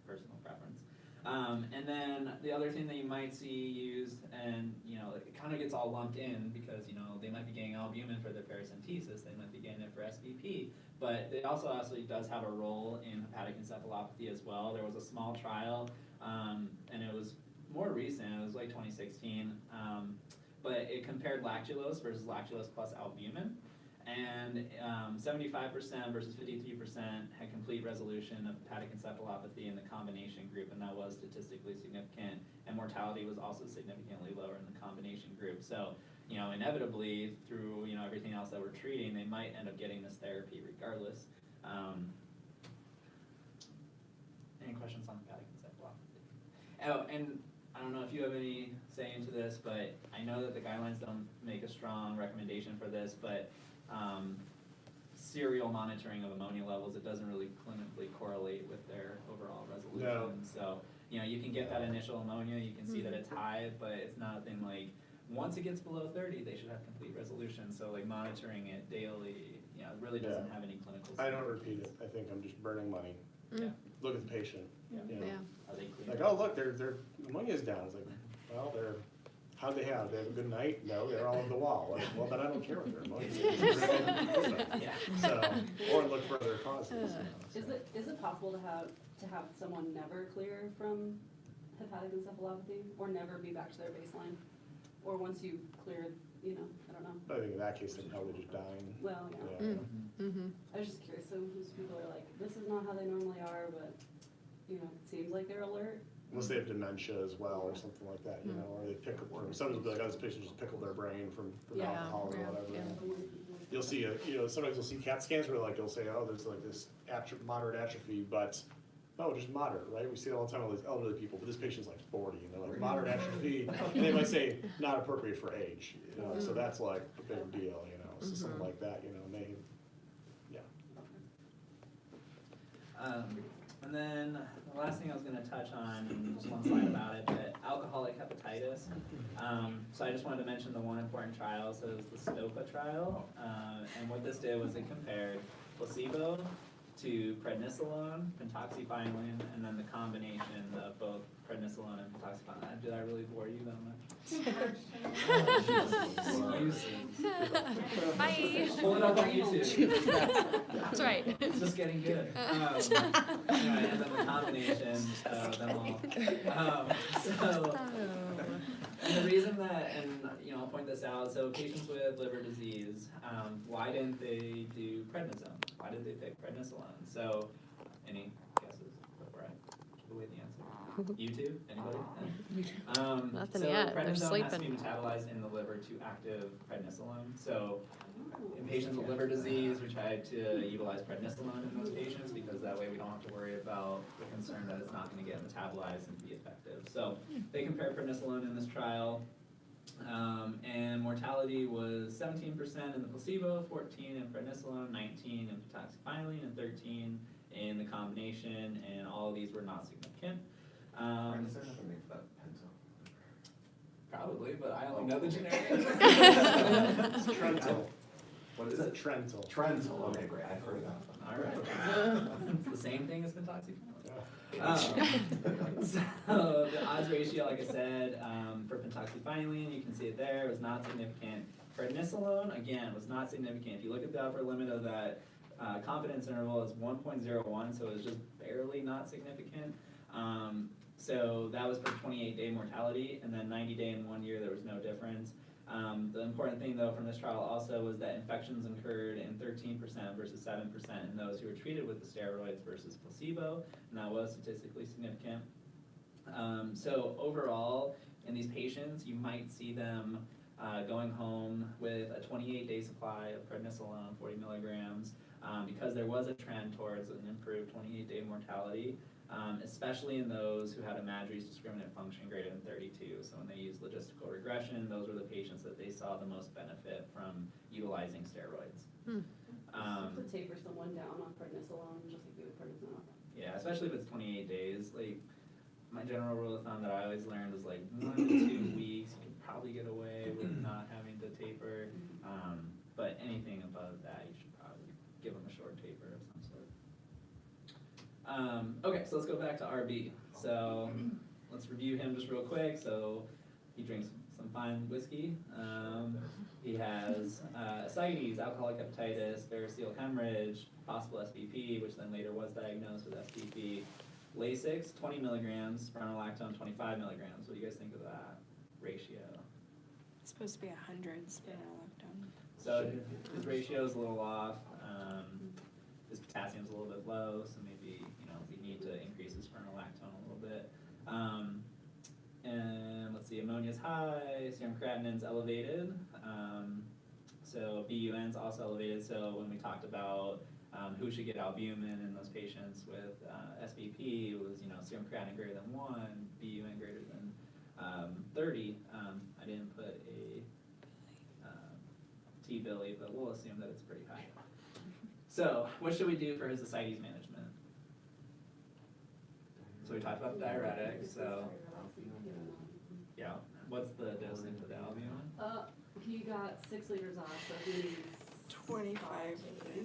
[SPEAKER 7] personal preference. And then the other thing that you might see used, and it kind of gets all lumped in because they might be getting albumin for their paracentesis, they might be getting it for SVP, but it also does have a role in hepatic encephalopathy as well. There was a small trial, and it was more recent, it was like 2016, but it compared lactulose versus lactulose plus albumin. And 75% versus 53% had complete resolution of hepatic encephalopathy in the combination group, and that was statistically significant. And mortality was also significantly lower in the combination group. So, inevitably, through everything else that we're treating, they might end up getting this therapy regardless. Any questions on hepatic encephalopathy? Oh, and I don't know if you have any say into this, but I know that the guidelines don't make a strong recommendation for this, but serial monitoring of ammonia levels, it doesn't really clinically correlate with their overall resolution.
[SPEAKER 2] No.
[SPEAKER 7] So, you can get that initial ammonia, you can see that it's high, but it's not a thing like, once it gets below 30, they should have complete resolution. So like monitoring it daily, it really doesn't have any clinical
[SPEAKER 2] I don't
[SPEAKER 7] significance.
[SPEAKER 2] repeat it, I think I'm just burning money.
[SPEAKER 7] Yeah.
[SPEAKER 2] Look at the patient,
[SPEAKER 7] Yeah. Are they clear?
[SPEAKER 2] Like, oh, look, their ammonia's down, it's like, well, how'd they have a good night? No, they're all over the wall. Like, well, then I don't care what their ammonia is.
[SPEAKER 7] Yeah.
[SPEAKER 2] So, or look for other causes.
[SPEAKER 4] Is it possible to have someone never clear from hepatic encephalopathy, or never be back to their baseline? Or once you clear, I don't know.
[SPEAKER 2] I think in that case, they're probably just dying.
[SPEAKER 4] Well, yeah.
[SPEAKER 2] Yeah.
[SPEAKER 4] I was just curious, so those people are like, this is not how they normally are, but, it seems like they're alert.
[SPEAKER 2] Unless they have dementia as well, or something like that, or they pick up, or sometimes they'll be like, oh, this patient just pickled their brain from
[SPEAKER 1] Yeah,
[SPEAKER 2] alcohol or
[SPEAKER 1] yeah,
[SPEAKER 2] whatever.
[SPEAKER 1] yeah.
[SPEAKER 2] You'll see, sometimes you'll see CAT scans where like, you'll say, oh, there's like this moderate atrophy, but, no, just moderate, right? We see it all the time with these elderly people, but this patient's like 40, and they're like, moderate atrophy, and they might say, not appropriate for age, so that's like a big deal, so something like that, may, yeah.
[SPEAKER 7] And then the last thing I was going to touch on, just one slide about it, but alcoholic hepatitis. So I just wanted to mention the one important trial, so it was the STOPA trial. And what this did was it compared placebo, to prednisolone, pentoxifylline, and then the combination of both prednisolone and pentoxifylline. Did I really bore you that much?
[SPEAKER 1] Bye.
[SPEAKER 7] Pull it up on YouTube.
[SPEAKER 1] That's right.
[SPEAKER 7] It's just getting good. Anyway, and then the combination of them all. And the reason that, and I'll point this out, so patients with liver disease, why didn't they do prednisone? Why did they pick prednisolone? So, any guesses before I give away the answer? YouTube? Anybody?
[SPEAKER 1] Nothing
[SPEAKER 7] so
[SPEAKER 1] yet. They're
[SPEAKER 7] prednisone has to be
[SPEAKER 1] sleeping.
[SPEAKER 7] metabolized in the liver to active prednisolone. So in patients with liver disease, we try to utilize prednisolone in those patients because that way we don't have to worry about the concern that it's not going to get metabolized and be effective. So they compared prednisolone in this trial, and mortality was 17% in the placebo, 14 in prednisolone, 19 in pentoxifylline, and 13 in the combination, and all of these were not significant.
[SPEAKER 8] Is there another name for that pento?
[SPEAKER 7] Probably, but I only know the generic.
[SPEAKER 2] It's Trental.
[SPEAKER 8] What is it?
[SPEAKER 2] Trental.
[SPEAKER 8] Trental, okay, great, I've heard of that.
[SPEAKER 7] All right. It's the same thing as pentoxifylline. So the odds ratio, like I said, for pentoxifylline, you can see it there, was not significant. Prednisolone, again, was not significant. If you look at the upper limit of that confidence interval, is 1.01, so it was just barely not significant. So that was for 28-day mortality, and then 90-day in 1 year, there was no difference. The important thing, though, from this trial also was that infections occurred in 13% versus 7% in those who were treated with the steroids versus placebo, and that was statistically significant. So overall, in these patients, you might see them going home with a 28-day supply of prednisolone, 40 milligrams, because there was a trend towards an improved 28-day mortality. Especially in those who had a Maddrey's discriminant function greater than 32. So when they used logistical regression, those were the patients that they saw the most benefit from utilizing steroids.
[SPEAKER 4] To taper someone down on prednisolone, just like you would prednisone.
[SPEAKER 7] Yeah, especially if it's 28 days. Like, my general rule of thumb that I always learned was like 1 to 2 weeks, you can probably get away with not having to taper. But anything above that, you should probably give them a short taper of some sort. Okay, so let's go back to RB. So let's review him just real quick. So he drinks some fine whiskey. He has ascites, alcoholic hepatitis, variceal hemorrhage, possible SBP, which then later was diagnosed with SBP. Lasix, 20 milligrams, spironolactone, 25 milligrams. What do you guys think of that ratio?
[SPEAKER 3] It's supposed to be 100 spironolactone.
[SPEAKER 7] So his ratio is a little off. His potassium's a little bit low, so maybe we need to increase his spironolactone a little bit. And let's see, ammonia's high, serum creatinine's elevated. So BUN's also elevated. So when we talked about who should get albumin in those patients with SBP, it was serum creatinine greater than 1, BUN greater than 30. I didn't put a T-Billy, but we'll assume that it's pretty high. So what should we do for his ascites management? So we talked about the diuretics, so yeah. What's the dosing for the albumin?
[SPEAKER 4] He got 6 liters off, so he needs
[SPEAKER 3] 25.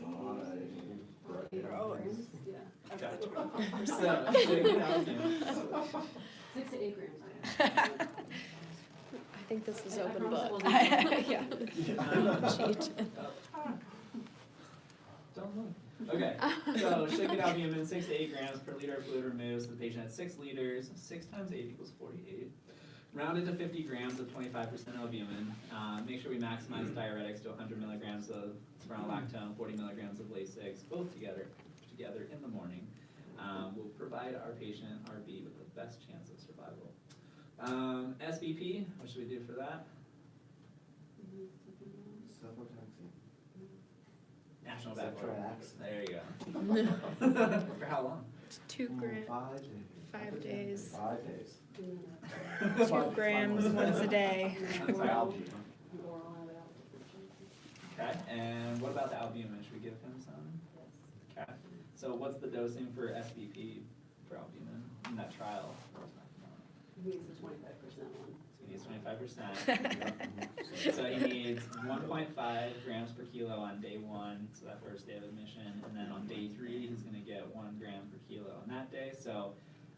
[SPEAKER 4] Oh, yeah.
[SPEAKER 7] Okay. So should we get albumin?
[SPEAKER 4] 6 to 8 grams.
[SPEAKER 1] I think this is
[SPEAKER 4] I
[SPEAKER 1] open
[SPEAKER 4] promise it
[SPEAKER 1] book.
[SPEAKER 4] wasn't-
[SPEAKER 1] Cheat.
[SPEAKER 7] Don't look. Okay, so should get albumin 6 to 8 grams per liter of fluid removed. So the patient had 6 liters, 6 times 8 equals 48. Rounded to 50 grams of 25% albumin. Make sure we maximize diuretics to 100 milligrams of spironolactone, 40 milligrams of Lasix, both together in the morning. Will provide our patient, RB, with the best chance of survival. SBP, what should we do for that? National Bachelor. There you go. For how long?
[SPEAKER 3] 2 grams, 5 days.
[SPEAKER 8] 5 days.
[SPEAKER 3] 2 grams once a day.
[SPEAKER 7] Okay, and what about the albumin? Should we give him some? Okay, so what's the dosing for SBP for albumin in that trial?
[SPEAKER 4] He needs the 25% one.
[SPEAKER 7] he needs 25%. So he needs 1.5 grams per kilo on day 1, so that first day of admission, and then on day 3, he's gonna get 1 gram per kilo on that day, so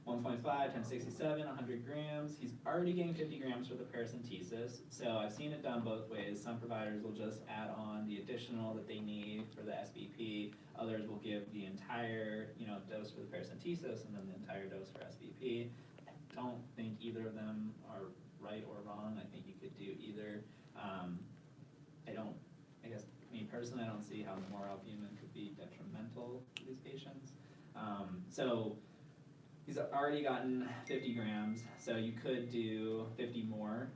[SPEAKER 7] 1.5 times 67, 100 grams. He's already getting 50 grams for the paracentesis, so I've seen it done both ways. Some providers will just add on the additional that they need for the SBP. Others will give the entire, dose for the paracentesis and then the entire dose for SBP. I don't think either of them are right or wrong. I think you could do either. I guess, me personally, I don't see how more albumin could be detrimental to these patients. So he's already gotten 50 grams, so you could do 50 more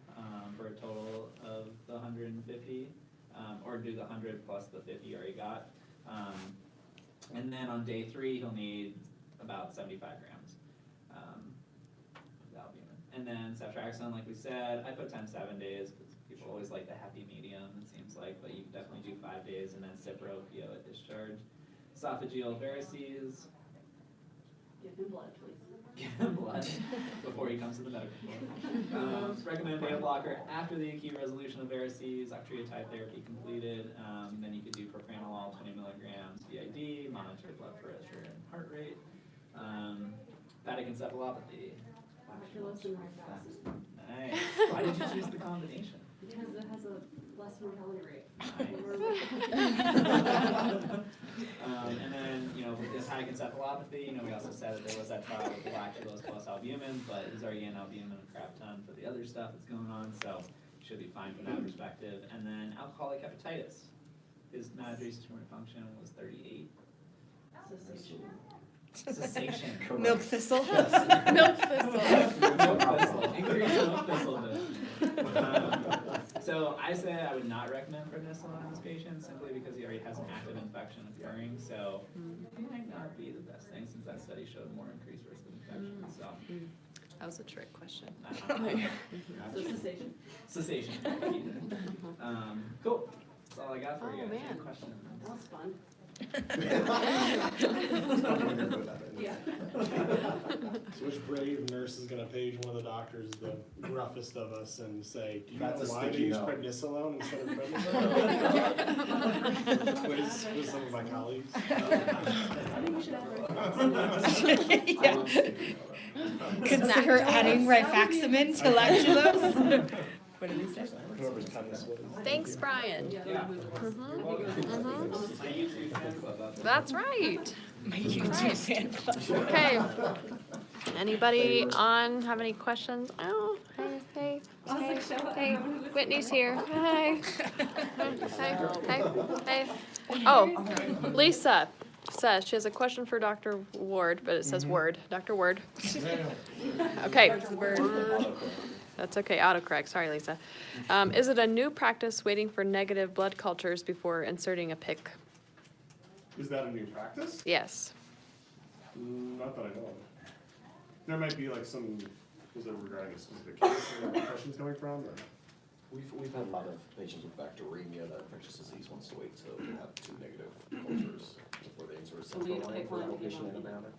[SPEAKER 7] for a total of the 150, or do the 100 plus the 50 you already got. And then on day 3, he'll need about 75 grams of albumin. And then ceftriaxone, like we said, I put times 7 days, because people always like the happy medium, it seems like, but you can definitely do 5 days, and then cipro at discharge. Esophageal varices,
[SPEAKER 4] Give him blood, please.
[SPEAKER 7] give him blood before he comes to the medical board. Recommend beta blocker after the acute resolution of varices, octreotide therapy completed. Then you could do propranolol 20 milligrams BID, monitor blood pressure and heart rate. Hepatic encephalopathy.
[SPEAKER 4] Lactulose and rifaximin.
[SPEAKER 7] Nice. Why did you choose the combination?
[SPEAKER 4] Because it has a less mortality rate.
[SPEAKER 7] And then, with this hepatic encephalopathy, we also said that there was that trial with the lactulose plus albumin, but he's already getting albumin a crap ton for the other stuff that's going on, so should be fine from that perspective. And then alcoholic hepatitis. His natriuresis function was 38.
[SPEAKER 4] Cessation.
[SPEAKER 7] Cessation.
[SPEAKER 3] Milk thistle.
[SPEAKER 1] Milk thistle.
[SPEAKER 7] Milk thistle. Increased milk thistle dose. So I say I would not recommend prednisolone in this patient simply because he already has an active infection occurring. So it might not be the best thing since that study showed more increased risk of infection. So
[SPEAKER 1] That was a trick question.
[SPEAKER 4] So cessation.
[SPEAKER 7] Cessation. Cool. That's all I got for you
[SPEAKER 1] Oh,
[SPEAKER 7] guys.
[SPEAKER 1] man.
[SPEAKER 7] Any questions?
[SPEAKER 4] That was fun.
[SPEAKER 8] Yeah.
[SPEAKER 9] So which brave nurse is gonna page one of the doctors, the roughest of us, and say, do you know
[SPEAKER 8] That's a
[SPEAKER 9] why they
[SPEAKER 8] sticky
[SPEAKER 9] use
[SPEAKER 8] note.
[SPEAKER 9] prednisolone instead of prednisone? Quiz some of my colleagues.
[SPEAKER 4] I think we should have
[SPEAKER 3] Yeah. Consider adding rifaximin to lactulose. What did he say?
[SPEAKER 9] Whoever's pen this was.
[SPEAKER 1] Thanks, Brian.
[SPEAKER 4] Yeah.
[SPEAKER 7] Yeah. My YouTube fan club up there.
[SPEAKER 1] That's right.
[SPEAKER 3] My YouTube fan club.
[SPEAKER 1] Okay. Anybody on have any questions? Oh, hey. Hey, Whitney's here. Hi. Hey. Oh, Lisa says she has a question for Dr. Ward, but it says Word. Dr. Ward. Okay. That's okay, autocorrect, sorry, Lisa. Is it a new practice waiting for negative blood cultures before inserting a PIC?
[SPEAKER 2] Is that a new practice?
[SPEAKER 1] Yes.
[SPEAKER 2] Not that I know of. There might be like some, is it regarding a specific case where the question's coming from, or?
[SPEAKER 8] We've had a lot of patients with bacteremia that infectious disease wants to wait till they have 2 negative cultures before they insert
[SPEAKER 4] So we need to
[SPEAKER 8] central
[SPEAKER 4] pick
[SPEAKER 8] for
[SPEAKER 4] one,
[SPEAKER 8] application
[SPEAKER 4] you know.
[SPEAKER 8] antibiotic.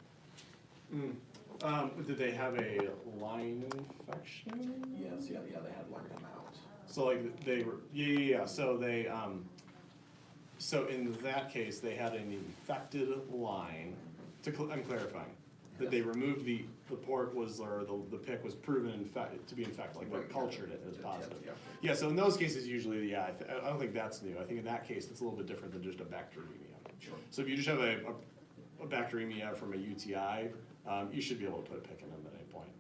[SPEAKER 2] Did they have a line infection?
[SPEAKER 8] Yes, yeah, they had one come out.
[SPEAKER 2] So like they were, yeah, so they, so in that case, they had an infected line, I'm clarifying, that they removed the port was, or the PIC was proven to be infected, like they cultured it as positive. Yeah, so in those cases, usually, yeah, I don't think that's new. I think in that case, it's a little bit different than just a bacteremia.
[SPEAKER 8] Sure.
[SPEAKER 2] So if you just have a bacteremia from a UTI, you should be able to put a PIC in them at any point.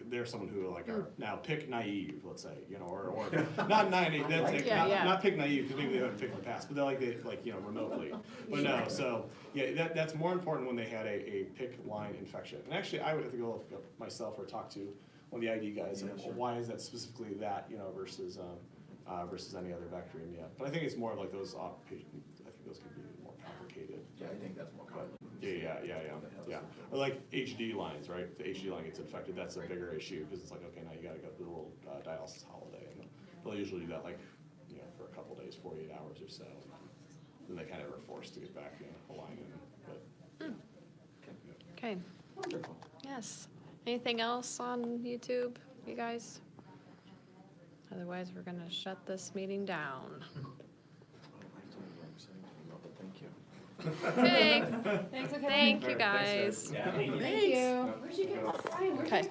[SPEAKER 2] They're someone who like are now PIC naive, let's say, or not naive, that's like,
[SPEAKER 1] Yeah.
[SPEAKER 2] not PIC naive, because maybe they haven't PIC in the past, but they're like, remotely. But no, so, yeah, that's more important when they had a PIC line infection. And actually, I would have to go look myself or talk to one of the ID guys, and why is that specifically that, versus any other bacteremia. But I think it's more of like those outpatient, I think those can be more complicated.
[SPEAKER 8] Yeah, I think that's more common.
[SPEAKER 2] Yeah. Or like HD lines, right? If the HD line gets infected, that's a bigger issue, because it's like, okay, now you gotta go through the little dialysis holiday, and they'll usually do that like, for a couple days, 48 hours or so. Then they kind of are forced to get back, aligning, but.
[SPEAKER 1] Okay.
[SPEAKER 8] Wonderful.
[SPEAKER 1] Yes. Anything else on YouTube, you guys? Otherwise, we're gonna shut this meeting down. Okay,
[SPEAKER 4] Thanks, okay.
[SPEAKER 1] thank you guys.
[SPEAKER 7] Yeah, thank you.
[SPEAKER 3] Thank you.
[SPEAKER 4] Where'd you get that sign? Where'd you
[SPEAKER 1] Okay.
[SPEAKER 4] get